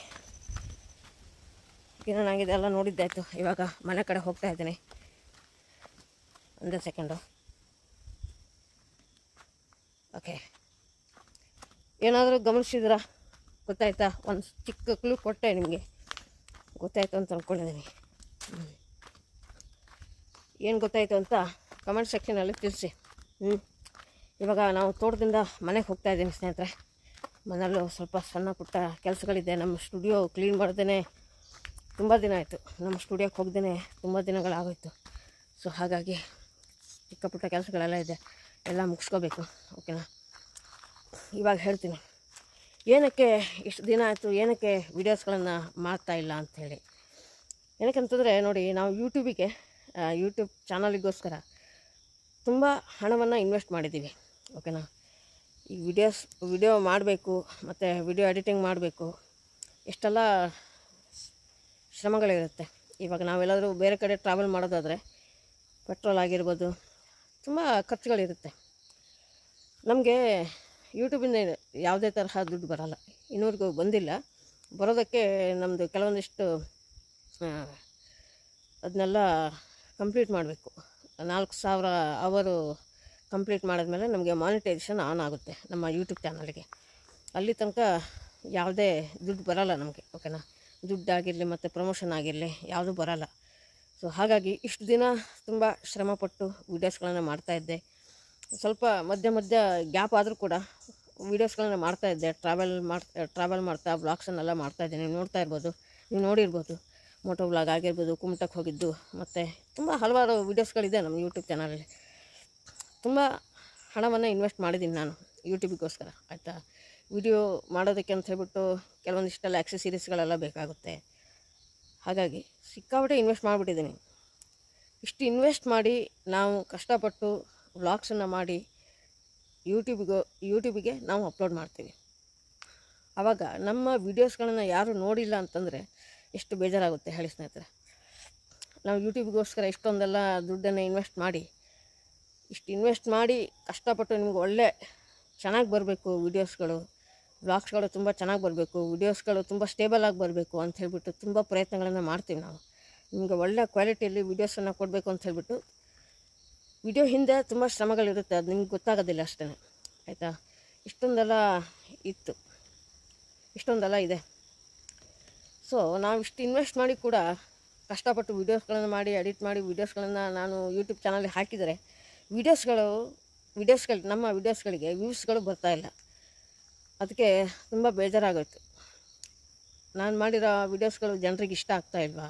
ಏನಾಗಿದೆ ಎಲ್ಲ ನೋಡಿದ್ದಾಯಿತು. ಇವಾಗ ಮನೆ ಕಡೆ ಹೋಗ್ತಾ ಇದ್ದೀನಿ. ಒಂದೇ ಸೆಕೆಂಡು. ಓಕೆ, ಏನಾದರೂ ಗಮನಿಸಿದ್ರಾ? ಗೊತ್ತಾಯ್ತಾ? ಒಂದು ಚಿಕ್ಕ ಕ್ಲೂ ಕೊಟ್ಟೆ ನಿಮಗೆ, ಗೊತ್ತಾಯ್ತು ಅಂತ ಅಂದ್ಕೊಂಡಿದ್ದೀನಿ. ಏನು ಗೊತ್ತಾಯಿತು ಅಂತ ಕಮೆಂಟ್ ಸೆಕ್ಷನಲ್ಲಿ ತಿಳಿಸಿ. ಇವಾಗ ನಾವು ತೋಟದಿಂದ ಮನೆಗೆ ಹೋಗ್ತಾ ಇದ್ದೀನಿ ಸ್ನೇಹಿತರೆ. ಮನೆಯಲ್ಲೂ ಸ್ವಲ್ಪ ಸಣ್ಣ ಪುಟ್ಟ ಕೆಲಸಗಳಿದೆ. ನಮ್ಮ ಸ್ಟುಡಿಯೋ ಕ್ಲೀನ್ ಮಾಡ್ದೇ ತುಂಬ ದಿನ ಆಯಿತು. ನಮ್ಮ ಸ್ಟುಡಿಯೋಕ್ಕೆ ಹೋಗ್ದೇ ತುಂಬ ದಿನಗಳಾಗೋಯ್ತು. ಸೊ ಹಾಗಾಗಿ ಚಿಕ್ಕ ಪುಟ್ಟ ಕೆಲಸಗಳೆಲ್ಲ ಇದೆ, ಎಲ್ಲ ಮುಗಿಸ್ಕೋಬೇಕು. ಓಕೆನಾ? ಇವಾಗ ಹೇಳ್ತೀನಿ ಏನಕ್ಕೆ ಇಷ್ಟು ದಿನ ಆಯಿತು, ಏನಕ್ಕೆ ವೀಡಿಯೋಸ್ಗಳನ್ನು ಮಾಡ್ತಾ ಇಲ್ಲ ಅಂಥೇಳಿ. ಏನಕ್ಕಂತಂದರೆ ನೋಡಿ, ನಾವು ಯೂಟ್ಯೂಬ್ ಚಾನಲಿಗೋಸ್ಕರ ತುಂಬ ಹಣವನ್ನು ಇನ್ವೆಸ್ಟ್ ಮಾಡಿದ್ದೀವಿ. ಓಕೆನಾ? ಈ ವಿಡಿಯೋ ಮಾಡಬೇಕು ಮತ್ತು ವಿಡಿಯೋ ಎಡಿಟಿಂಗ್ ಮಾಡಬೇಕು, ಎಷ್ಟೆಲ್ಲ ಶ್ರಮಗಳಿರುತ್ತೆ. ಇವಾಗ ನಾವೆಲ್ಲಾದರೂ ಬೇರೆ ಕಡೆ ಟ್ರಾವೆಲ್ ಮಾಡೋದಾದರೆ ಪೆಟ್ರೋಲ್ ಆಗಿರ್ಬೋದು, ತುಂಬ ಖರ್ಚುಗಳಿರುತ್ತೆ. ನಮಗೆ ಯೂಟ್ಯೂಬಿಂದ ಯಾವುದೇ ತರಹ ದುಡ್ಡು ಬರೋಲ್ಲ, ಇನ್ನೂವರೆಗೂ ಬಂದಿಲ್ಲ. ಬರೋದಕ್ಕೆ ನಮ್ಮದು ಕೆಲವೊಂದಿಷ್ಟು ಅದನ್ನೆಲ್ಲ ಕಂಪ್ಲೀಟ್ ಮಾಡಬೇಕು. 4000 ಅವರು ಕಂಪ್ಲೀಟ್ ಮಾಡಿದ್ಮೇಲೆ ನಮಗೆ ಮಾನಿಟೈಸೇಷನ್ ಆನ್ ಆಗುತ್ತೆ ನಮ್ಮ ಯೂಟ್ಯೂಬ್ ಚಾನಲ್ಗೆ. ಅಲ್ಲಿ ತನಕ ಯಾವುದೇ ದುಡ್ಡು ಬರೋಲ್ಲ ನಮಗೆ. ಓಕೆನಾ? ದುಡ್ಡಾಗಿರಲಿ ಮತ್ತು ಪ್ರಮೋಷನ್ ಆಗಿರಲಿ ಯಾವುದೂ ಬರೋಲ್ಲ. ಸೊ ಹಾಗಾಗಿ ಇಷ್ಟು ದಿನ ತುಂಬ ಶ್ರಮಪಟ್ಟು ವೀಡಿಯೋಸ್ಗಳನ್ನು ಮಾಡ್ತಾಯಿದ್ದೆ. ಸ್ವಲ್ಪ ಮಧ್ಯ ಗ್ಯಾಪ್ ಆದರೂ ಕೂಡ ವೀಡಿಯೋಸ್ಗಳನ್ನ ಮಾಡ್ತಾಯಿದ್ದೆ. ಟ್ರಾವೆಲ್ ಮಾಡ್ತಾ ವ್ಲಾಗ್ಸನ್ನೆಲ್ಲ ಮಾಡ್ತಾಯಿದ್ದೆ. ನೀವು ನೋಡ್ತಾ ಇರ್ಬೋದು, ನೀವು ನೋಡಿರ್ಬೋದು. ಮೋಟೋ ವ್ಲಾಗ್ ಆಗಿರ್ಬೋದು, ಕುಮಟಕ್ಕೆ ಹೋಗಿದ್ದು, ಮತ್ತು ತುಂಬ ಹಲವಾರು ವೀಡಿಯೋಸ್ಗಳಿದೆ ನಮ್ಮ ಯೂಟ್ಯೂಬ್ ಚಾನಲಲ್ಲಿ. ತುಂಬ ಹಣವನ್ನು ಇನ್ವೆಸ್ಟ್ ಮಾಡಿದ್ದೀನಿ ನಾನು ಯೂಟ್ಯೂಬಿಗೋಸ್ಕರ. ಆಯಿತಾ? ವಿಡಿಯೋ ಮಾಡೋದಕ್ಕೆ ಅಂತ ಹೇಳ್ಬಿಟ್ಟು ಕೆಲವೊಂದಿಷ್ಟೆಲ್ಲ ಆಕ್ಸೆಸರೀಸ್ಗಳೆಲ್ಲ ಬೇಕಾಗುತ್ತೆ. ಹಾಗಾಗಿ ಸಿಕ್ಕಾಪಟ್ಟೆ ಇನ್ವೆಸ್ಟ್ ಮಾಡಿಬಿಟ್ಟಿದ್ದೀನಿ. ಇಷ್ಟು ಇನ್ವೆಸ್ಟ್ ಮಾಡಿ ನಾವು ಕಷ್ಟಪಟ್ಟು ವ್ಲಾಗ್ಸನ್ನು ಮಾಡಿ ಯೂಟ್ಯೂಬಿಗೆ ನಾವು ಅಪ್ಲೋಡ್ ಮಾಡ್ತೀವಿ. ಆವಾಗ ನಮ್ಮ ವೀಡಿಯೋಸ್ಗಳನ್ನು ಯಾರು ನೋಡಿಲ್ಲ ಅಂತಂದರೆ ಎಷ್ಟು ಬೇಜಾರಾಗುತ್ತೆ ಹೇಳಿ ಸ್ನೇಹಿತರೆ. ನಾವು ಯೂಟ್ಯೂಬಿಗೋಸ್ಕರ ಇಷ್ಟೊಂದೆಲ್ಲ ದುಡ್ಡನ್ನು ಇನ್ವೆಸ್ಟ್ ಮಾಡಿ ಕಷ್ಟಪಟ್ಟು ನಿಮ್ಗೆ ಒಳ್ಳೆ ಚೆನ್ನಾಗಿ ಬರಬೇಕು ವೀಡಿಯೋಸ್ಗಳು, ವ್ಲಾಗ್ಸ್ಗಳು ತುಂಬ ಚೆನ್ನಾಗಿ ಬರಬೇಕು, ವೀಡಿಯೋಸ್ಗಳು ತುಂಬ ಸ್ಟೇಬಲ್ ಆಗಿ ಬರಬೇಕು ಅಂತ ಹೇಳ್ಬಿಟ್ಟು ತುಂಬ ಪ್ರಯತ್ನಗಳನ್ನು ಮಾಡ್ತೀವಿ ನಾವು. ನಿಮಗೆ ಒಳ್ಳೆ ಕ್ವಾಲಿಟಿಯಲ್ಲಿ ವೀಡಿಯೋಸನ್ನು ಕೊಡಬೇಕು ಅಂತ ಹೇಳ್ಬಿಟ್ಟು ವಿಡಿಯೋ ಹಿಂದೆ ತುಂಬ ಶ್ರಮಗಳಿರುತ್ತೆ, ಅದು ನಿಮ್ಗೆ ಗೊತ್ತಾಗೋದಿಲ್ಲ ಅಷ್ಟೇ ಆಯಿತಾ. ಇಷ್ಟೊಂದೆಲ್ಲ ಇತ್ತು, ಇಷ್ಟೊಂದೆಲ್ಲ ಇದೆ. ಸೊ ನಾವು ಇಷ್ಟು ಇನ್ವೆಸ್ಟ್ ಮಾಡಿ ಕೂಡ ಕಷ್ಟಪಟ್ಟು ವೀಡಿಯೋಸ್ಗಳನ್ನು ಮಾಡಿ ಎಡಿಟ್ ಮಾಡಿ ವೀಡಿಯೋಸ್ಗಳನ್ನು ನಾನು ಯೂಟ್ಯೂಬ್ ಚಾನಲ್ಗೆ ಹಾಕಿದರೆ ನಮ್ಮ ವೀಡಿಯೋಸ್ಗಳಿಗೆ ವ್ಯೂಸ್ಗಳು ಬರ್ತಾಯಿಲ್ಲ. ಅದಕ್ಕೆ ತುಂಬ ಬೇಜಾರಾಗೋಯ್ತು. ನಾನು ಮಾಡಿರೋ ವೀಡಿಯೋಸ್ಗಳು ಜನರಿಗೆ ಇಷ್ಟ ಆಗ್ತಾಯಿಲ್ವಾ?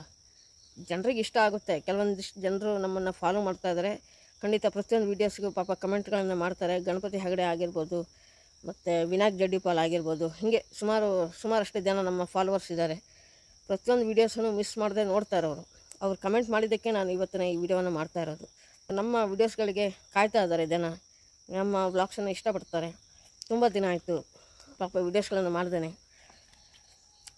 ಜನರಿಗೆ ಇಷ್ಟ ಆಗುತ್ತೆ. ಕೆಲವೊಂದಿಷ್ಟು ಜನರು ನಮ್ಮನ್ನು ಫಾಲೋ ಮಾಡ್ತಾಯಿದ್ದಾರೆ. ಖಂಡಿತ ಪ್ರತಿಯೊಂದು ವೀಡಿಯೋಸ್ಗೂ ಪಾಪ ಕಮೆಂಟ್ಗಳನ್ನು ಮಾಡ್ತಾರೆ. ಗಣಪತಿ ಹೆಗಡೆ ಆಗಿರ್ಬೋದು, ಮತ್ತು ವಿನಾಯಕ್ ಜಡ್ಡಿಪಾಲ್ ಆಗಿರ್ಬೋದು, ಹೀಗೆ ಸುಮಾರಷ್ಟು ಜನ ನಮ್ಮ ಫಾಲೋವರ್ಸ್ ಇದ್ದಾರೆ. ಪ್ರತಿಯೊಂದು ವೀಡಿಯೋಸನ್ನು ಮಿಸ್ ಮಾಡದೆ ನೋಡ್ತಾರೆ ಅವರು. ಅವ್ರು ಕಮೆಂಟ್ ಮಾಡಿದ್ದಕ್ಕೆ ನಾನು ಇವತ್ತಿನ ಈ ವಿಡಿಯೋವನ್ನು ಮಾಡ್ತಾಯಿರೋದು. ನಮ್ಮ ವೀಡಿಯೋಸ್ಗಳಿಗೆ ಕಾಯ್ತಾ ಇದ್ದಾರೆ ಜನ, ನಮ್ಮ ವ್ಲಾಗ್ಸನ್ನು ಇಷ್ಟಪಡ್ತಾರೆ. ತುಂಬ ದಿನ ಆಯಿತು ಪಾಪ ವೀಡಿಯೋಸ್ಗಳನ್ನು ಮಾಡ್ದೇನೆ.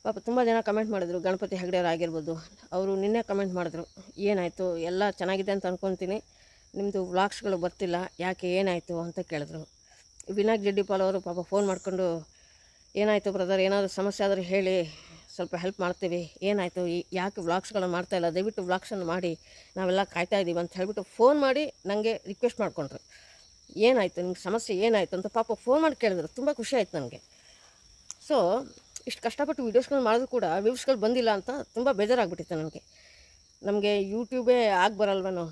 ಪಾಪ ತುಂಬ ಜನ ಕಮೆಂಟ್ ಮಾಡಿದ್ರು. ಗಣಪತಿ ಹೆಗಡೆಯವ್ರು ಆಗಿರ್ಬೋದು, ಅವರು ನಿನ್ನೆ ಕಮೆಂಟ್ ಮಾಡಿದ್ರು, ಏನಾಯಿತು, ಎಲ್ಲ ಚೆನ್ನಾಗಿದೆ ಅಂತ ಅಂದ್ಕೊತೀನಿ, ನಿಮ್ಮದು ವ್ಲಾಗ್ಸ್ಗಳು ಬರ್ತಿಲ್ಲ, ಯಾಕೆ ಏನಾಯಿತು ಅಂತ ಕೇಳಿದ್ರು. ವಿನಾಯಕ್ ಜಡ್ಡಿಪಾಲ್ ಅವರು ಪಾಪ ಫೋನ್ ಮಾಡಿಕೊಂಡು, ಏನಾಯಿತು ಬ್ರದರ್, ಏನಾದರೂ ಸಮಸ್ಯೆ ಆದರೆ ಹೇಳಿ, ಸ್ವಲ್ಪ ಹೆಲ್ಪ್ ಮಾಡ್ತೀವಿ, ಏನಾಯಿತು, ಯಾಕೆ ವ್ಲಾಗ್ಸ್ಗಳನ್ನು ಮಾಡ್ತಾಯಿಲ್ಲ, ದಯವಿಟ್ಟು ವ್ಲಾಗ್ಸನ್ನು ಮಾಡಿ, ನಾವೆಲ್ಲ ಕಾಯ್ತಾ ಇದ್ದೀವಿ ಅಂತ ಹೇಳಿಬಿಟ್ಟು ಫೋನ್ ಮಾಡಿ ನನಗೆ ರಿಕ್ವೆಸ್ಟ್ ಮಾಡಿಕೊಂಡ್ರು. ಏನಾಯಿತು, ನಿಮ್ಗೆ ಸಮಸ್ಯೆ ಏನಾಯಿತು ಅಂತ ಪಾಪ ಫೋನ್ ಮಾಡಿ ಕೇಳಿದ್ರು. ತುಂಬ ಖುಷಿ ಆಯಿತು ನನಗೆ. ಸೊ ಇಷ್ಟು ಕಷ್ಟಪಟ್ಟು ವೀಡಿಯೋಸ್ಗಳು ಮಾಡಿದ್ರು ಕೂಡ ವ್ಯೂಸ್ಗಳು ಬಂದಿಲ್ಲ ಅಂತ ತುಂಬ ಬೇಜಾರಾಗ್ಬಿಟ್ಟಿತ್ತು ನನಗೆ. ನಮಗೆ ಯೂಟ್ಯೂಬೇ ಆಗಿ ಬರಲ್ವೇನೋ,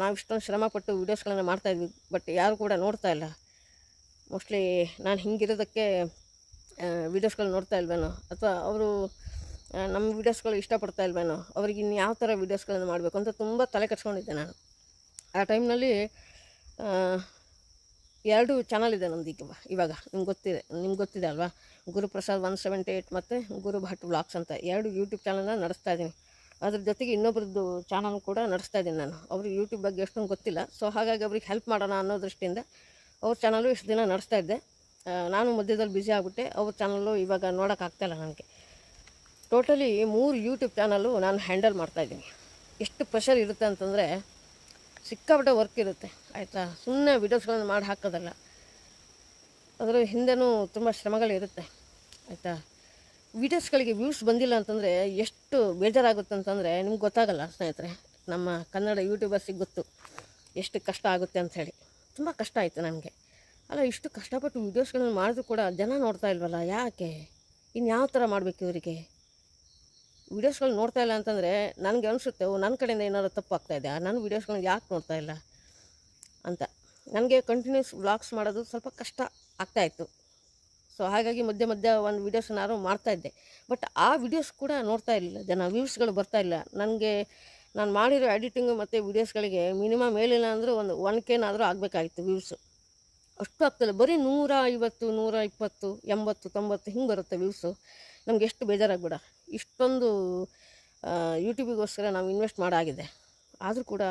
ನಾವು ಇಷ್ಟೊಂದು ಶ್ರಮಪಟ್ಟು ವೀಡಿಯೋಸ್ಗಳನ್ನು ಮಾಡ್ತಾಯಿದ್ವಿ, ಬಟ್ ಯಾರು ಕೂಡ ನೋಡ್ತಾ ಇಲ್ಲ. ಮೋಸ್ಟ್ಲಿ ನಾನು ಹಿಂಗಿರೋದಕ್ಕೆ ವೀಡಿಯೋಸ್ಗಳು ನೋಡ್ತಾ ಇಲ್ವೇನೋ, ಅಥವಾ ಅವರು ನಮ್ಮ ವೀಡಿಯೋಸ್ಗಳು ಇಷ್ಟಪಡ್ತಾ ಇಲ್ವೇನೋ, ಅವ್ರಿಗೆ ಇನ್ನು ಯಾವ ಥರ ವೀಡಿಯೋಸ್ಗಳನ್ನು ಮಾಡಬೇಕು ಅಂತ ತುಂಬ ತಲೆ ಕೆಡ್ಸ್ಕೊಂಡಿದ್ದೆ ನಾನು. ಆ ಟೈಮ್ನಲ್ಲಿ 2 ಚಾನಲ್ ಇದೆ ನಮ್ಮದು ಇವಾಗ ನಿಮ್ಗೆ ಗೊತ್ತಿದೆ ಅಲ್ವಾ. ಗುರುಪ್ರಸಾದ್ 178 ಮತ್ತು ಗುರು ಭಟ್ ವ್ಲಾಗ್ಸ್ ಅಂತ 2 ಯೂಟ್ಯೂಬ್ ಚಾನಲ್ನ ನಡೆಸ್ತಾ ಇದ್ದೀನಿ. ಅದ್ರ ಜೊತೆಗೆ ಇನ್ನೊಬ್ರದ್ದು ಚಾನಲ್ ಕೂಡ ನಡೆಸ್ತಾ ಇದ್ದೀನಿ ನಾನು. ಅವ್ರಿಗೆ ಯೂಟ್ಯೂಬ್ ಬಗ್ಗೆ ಎಷ್ಟೊಂದು ಗೊತ್ತಿಲ್ಲ, ಸೊ ಹಾಗಾಗಿ ಅವ್ರಿಗೆ ಹೆಲ್ಪ್ ಮಾಡೋಣ ಅನ್ನೋ ದೃಷ್ಟಿಯಿಂದ ಅವ್ರ ಚಾನಲು ಇಷ್ಟು ದಿನ ನಡೆಸ್ತಾ ಇದ್ದೆ. ನಾನು ಮಧ್ಯದಲ್ಲಿ ಬ್ಯುಸಿ ಆಗಿಬಿಟ್ಟೆ. ಅವ್ರ ಚಾನಲ್ಲು ಇವಾಗ ನೋಡೋಕ್ಕಾಗ್ತಾಯಿಲ್ಲ ನನಗೆ. ಟೋಟಲಿ 3 ಯೂಟ್ಯೂಬ್ ಚಾನಲ್ಲು ನಾನು ಹ್ಯಾಂಡಲ್ ಮಾಡ್ತಾಯಿದ್ದೀನಿ. ಎಷ್ಟು ಪ್ರೆಷರ್ ಇರುತ್ತೆ ಅಂತಂದರೆ ಸಿಕ್ಕಾಪಟ್ಟೆ ವರ್ಕ್ ಇರುತ್ತೆ ಆಯಿತಾ. ಸುಮ್ಮನೆ ವೀಡಿಯೋಸ್ಗಳನ್ನು ಮಾಡಿ ಹಾಕೋದಲ್ಲ, ಅದರ ಹಿಂದೆನೂ ತುಂಬ ಶ್ರಮಗಳಿರುತ್ತೆ ಆಯಿತಾ. ವೀಡಿಯೋಸ್ಗಳಿಗೆ ವ್ಯೂಸ್ ಬಂದಿಲ್ಲ ಅಂತಂದರೆ ಎಷ್ಟು ಬೇಜಾರಾಗುತ್ತೆ ಅಂತಂದರೆ ನಿಮ್ಗೆ ಗೊತ್ತಾಗಲ್ಲ ಸ್ನೇಹಿತರೆ. ನಮ್ಮ ಕನ್ನಡ ಯೂಟ್ಯೂಬರ್ಸಿಗೆ ಗೊತ್ತು ಎಷ್ಟು ಕಷ್ಟ ಆಗುತ್ತೆ ಅಂಥೇಳಿ. ತುಂಬ ಕಷ್ಟ ಆಯಿತು ನನಗೆ. ಅಲ್ಲ, ಇಷ್ಟು ಕಷ್ಟಪಟ್ಟು ವೀಡಿಯೋಸ್ಗಳನ್ನು ಮಾಡಿದ್ರು ಕೂಡ ಜನ ನೋಡ್ತಾ ಇಲ್ವಲ್ಲ, ಯಾಕೆ? ಇನ್ಯಾವ ಥರ ಮಾಡಬೇಕು ಇವರಿಗೆ? ವೀಡಿಯೋಸ್ಗಳು ನೋಡ್ತಾ ಇಲ್ಲ ಅಂತಂದರೆ ನನಗೆ ಅನಿಸುತ್ತೆ, ನನ್ನ ಕಡೆಯಿಂದ ಏನಾದರೂ ತಪ್ಪಾಗ್ತಾಯಿದೆ, ನನ್ನ ವೀಡಿಯೋಸ್ಗಳನ್ನ ಯಾಕೆ ನೋಡ್ತಾ ಇಲ್ಲ ಅಂತ. ನನಗೆ ಕಂಟಿನ್ಯೂಸ್ ವ್ಲಾಗ್ಸ್ ಮಾಡೋದು ಸ್ವಲ್ಪ ಕಷ್ಟ ಆಗ್ತಾಯಿತ್ತು. ಸೊ ಹಾಗಾಗಿ ಮಧ್ಯೆ ಒಂದು ವೀಡಿಯೋಸನ್ನಾರು ಮಾಡ್ತಾಯಿದ್ದೆ. ಬಟ್ ಆ ವೀಡಿಯೋಸ್ ಕೂಡ ನೋಡ್ತಾ ಇರಲಿಲ್ಲ ಜನ, ವ್ಯೂಸ್ಗಳು ಬರ್ತಾಯಿಲ್ಲ ನನಗೆ. ನಾನು ಮಾಡಿರೋ ಎಡಿಟಿಂಗು ಮತ್ತು ವೀಡಿಯೋಸ್ಗಳಿಗೆ ಮಿನಿಮಮ್ ಏನಿಲ್ಲ ಅಂದರೂ ಒಂದು 1Kನಾದರೂ ಆಗಬೇಕಾಗಿತ್ತು ವ್ಯೂಸು. ಅಷ್ಟು ಆಗ್ತಿಲ್ಲ, ಬರೀ 150, 120, 80, 90 ಹಿಂಗೆ ಬರುತ್ತೆ ವ್ಯೂಸು. ನಮ್ಗೆ ಎಷ್ಟು ಬೇಜಾರಾಗ್ಬಿಡ. ಇಷ್ಟೊಂದು ಯೂಟ್ಯೂಬಿಗೋಸ್ಕರ ನಾವು ಇನ್ವೆಸ್ಟ್ ಮಾಡಾಗಿದೆ, ಆದರೂ ಕೂಡ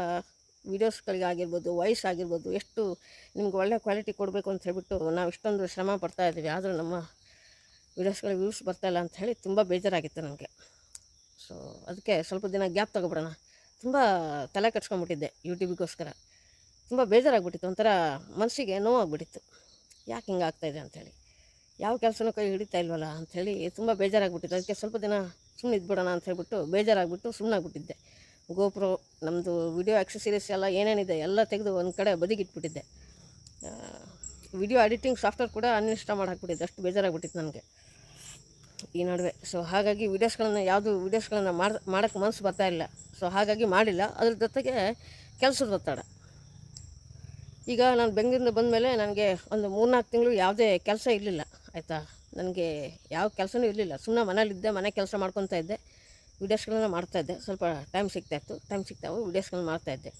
ವೀಡಿಯೋಸ್ಗಳಿಗೆ ಆಗಿರ್ಬೋದು, ವಾಯ್ಸ್ ಆಗಿರ್ಬೋದು, ಎಷ್ಟು ನಿಮ್ಗೆ ಒಳ್ಳೆ ಕ್ವಾಲಿಟಿ ಕೊಡಬೇಕು ಅಂತ ಹೇಳ್ಬಿಟ್ಟು ನಾವು ಇಷ್ಟೊಂದು ಶ್ರಮ ಪಡ್ತಾಯಿದ್ದೀವಿ, ಆದರೂ ನಮ್ಮ ವೀಡಿಯೋಸ್ಗಳಿಗೆ ವ್ಯೂಸ್ ಬರ್ತಾಯಿಲ್ಲ ಅಂಥೇಳಿ ತುಂಬ ಬೇಜಾರಾಗಿತ್ತು ನನಗೆ. ಸೊ ಅದಕ್ಕೆ ಸ್ವಲ್ಪ ದಿನ ಗ್ಯಾಪ್ ತೊಗೊಬಿಡೋಣ. ತುಂಬ ತಲೆ ಕೆಡ್ಸ್ಕೊಂಡ್ಬಿಟ್ಟಿದ್ದೆ ಯೂಟ್ಯೂಬಿಗೋಸ್ಕರ. ತುಂಬ ಬೇಜಾರಾಗ್ಬಿಟ್ಟಿತ್ತು, ಒಂಥರ ಮನಸ್ಸಿಗೆ ನೋವಾಗ್ಬಿಟ್ಟಿತ್ತು, ಯಾಕೆ ಹಿಂಗೆ ಆಗ್ತಾಯಿದೆ ಅಂಥೇಳಿ, ಯಾವ ಕೆಲಸನೂ ಕೈ ಹಿಡಿತಾ ಇಲ್ವಲ್ಲ ಅಂಥೇಳಿ ತುಂಬ ಬೇಜಾರಾಗ್ಬಿಟ್ಟಿತ್ತು. ಅದಕ್ಕೆ ಸ್ವಲ್ಪ ದಿನ ಸುಮ್ಮನೆ ಇದ್ಬಿಡೋಣ ಅಂತ ಹೇಳ್ಬಿಟ್ಟು ಬೇಜಾರಾಗ್ಬಿಟ್ಟು ಸುಮ್ಮನಾಗ್ಬಿಟ್ಟಿದ್ದೆ. ಗೋಪ್ರೋ ನಮ್ಮದು ವಿಡಿಯೋ ಆಕ್ಸೆಸರೀಸ್ ಎಲ್ಲ ಏನೇನಿದೆ ಎಲ್ಲ ತೆಗೆದು ಒಂದು ಕಡೆ ಬದಿಗಿಟ್ಬಿಟ್ಟಿದ್ದೆ. ವಿಡಿಯೋ ಎಡಿಟಿಂಗ್ ಸಾಫ್ಟ್ವೇರ್ ಕೂಡ ಅನ್ಇನ್ಸ್ಟಾಲ್ ಮಾಡಿ ಹಾಕ್ಬಿಟ್ಟಿದ್ದೆ, ಅಷ್ಟು ಬೇಜಾರಾಗ್ಬಿಟ್ಟಿತ್ತು ನನಗೆ ಈ ನಡುವೆ. ಸೊ ಹಾಗಾಗಿ ವೀಡಿಯೋಸ್ಗಳನ್ನು ಮಾಡೋಕ್ಕೆ ಮನಸ್ಸು ಬರ್ತಾಯಿಲ್ಲ. ಸೊ ಹಾಗಾಗಿ ಮಾಡಿಲ್ಲ. ಅದ್ರ ಜೊತೆಗೆ ಕೆಲಸದ ಒತ್ತಡ. ಈಗ ನಾನು ಬೆಂಗಳೂರಿಂದ ಬಂದಮೇಲೆ ನನಗೆ ಒಂದು 3-4 ತಿಂಗಳು ಯಾವುದೇ ಕೆಲಸ ಇರಲಿಲ್ಲ ಆಯಿತಾ. ನನಗೆ ಯಾವ ಕೆಲಸನೂ ಇರಲಿಲ್ಲ, ಸುಮ್ಮನೆ ಮನೇಲಿದ್ದೆ, ಮನೆ ಕೆಲಸ ಮಾಡ್ಕೊತಾ ಇದ್ದೆ, ವೀಡಿಯೋಸ್ಗಳನ್ನ ಮಾಡ್ತಾಯಿದ್ದೆ. ಸ್ವಲ್ಪ ಟೈಮ್ ಸಿಗ್ತಾವೆ ವೀಡಿಯೋಸ್ಗಳನ್ನ ಮಾಡ್ತಾಯಿದ್ದೆ.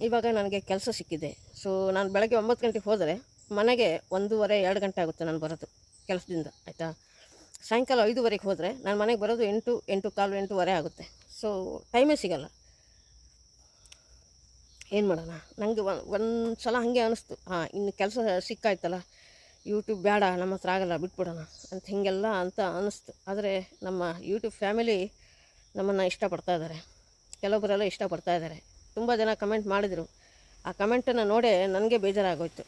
ಇವಾಗ ನನಗೆ ಕೆಲಸ ಸಿಕ್ಕಿದೆ. ಸೊ ನಾನು ಬೆಳಗ್ಗೆ 9 ಗಂಟೆಗೆ ಹೋದರೆ ಮನೆಗೆ 1:30-2 ಗಂಟೆ ಆಗುತ್ತೆ ನಾನು ಬರೋದು ಕೆಲಸದಿಂದ ಆಯಿತಾ. ಸಾಯಂಕಾಲ 5:00 ಹೋದರೆ ನಾನು ಮನೆಗೆ ಬರೋದು 8, 8:15, 8:30 ಆಗುತ್ತೆ. ಸೊ ಟೈಮೇ ಸಿಗಲ್ಲ. ಏನು ಮಾಡೋಣ, ನನಗೆ ಒಂದು ಸಲ ಹಾಗೆ ಅನ್ನಿಸ್ತು, ಇನ್ನು ಕೆಲಸ ಸಿಕ್ಕಾಯ್ತಲ್ಲ, ಯೂಟ್ಯೂಬ್ ಬೇಡ, ನಮ್ಮ ಹತ್ರ ಆಗಲ್ಲ, ಬಿಟ್ಬಿಡೋಣ ಅಂತ ಹೀಗೆಲ್ಲ ಅಂತ ಅನ್ನಿಸ್ತು. ಆದರೆ ನಮ್ಮ ಯೂಟ್ಯೂಬ್ ಫ್ಯಾಮಿಲಿ ನಮ್ಮನ್ನು ಇಷ್ಟಪಡ್ತಾ ಇದ್ದಾರೆ, ಕೆಲವೊಬ್ಬರೆಲ್ಲ ಇಷ್ಟಪಡ್ತಾ ಇದ್ದಾರೆ. ತುಂಬ ಜನ ಕಮೆಂಟ್ ಮಾಡಿದರು. ಆ ಕಮೆಂಟನ್ನು ನೋಡೇ ನನಗೆ ಬೇಜಾರಾಗೋಯ್ತು.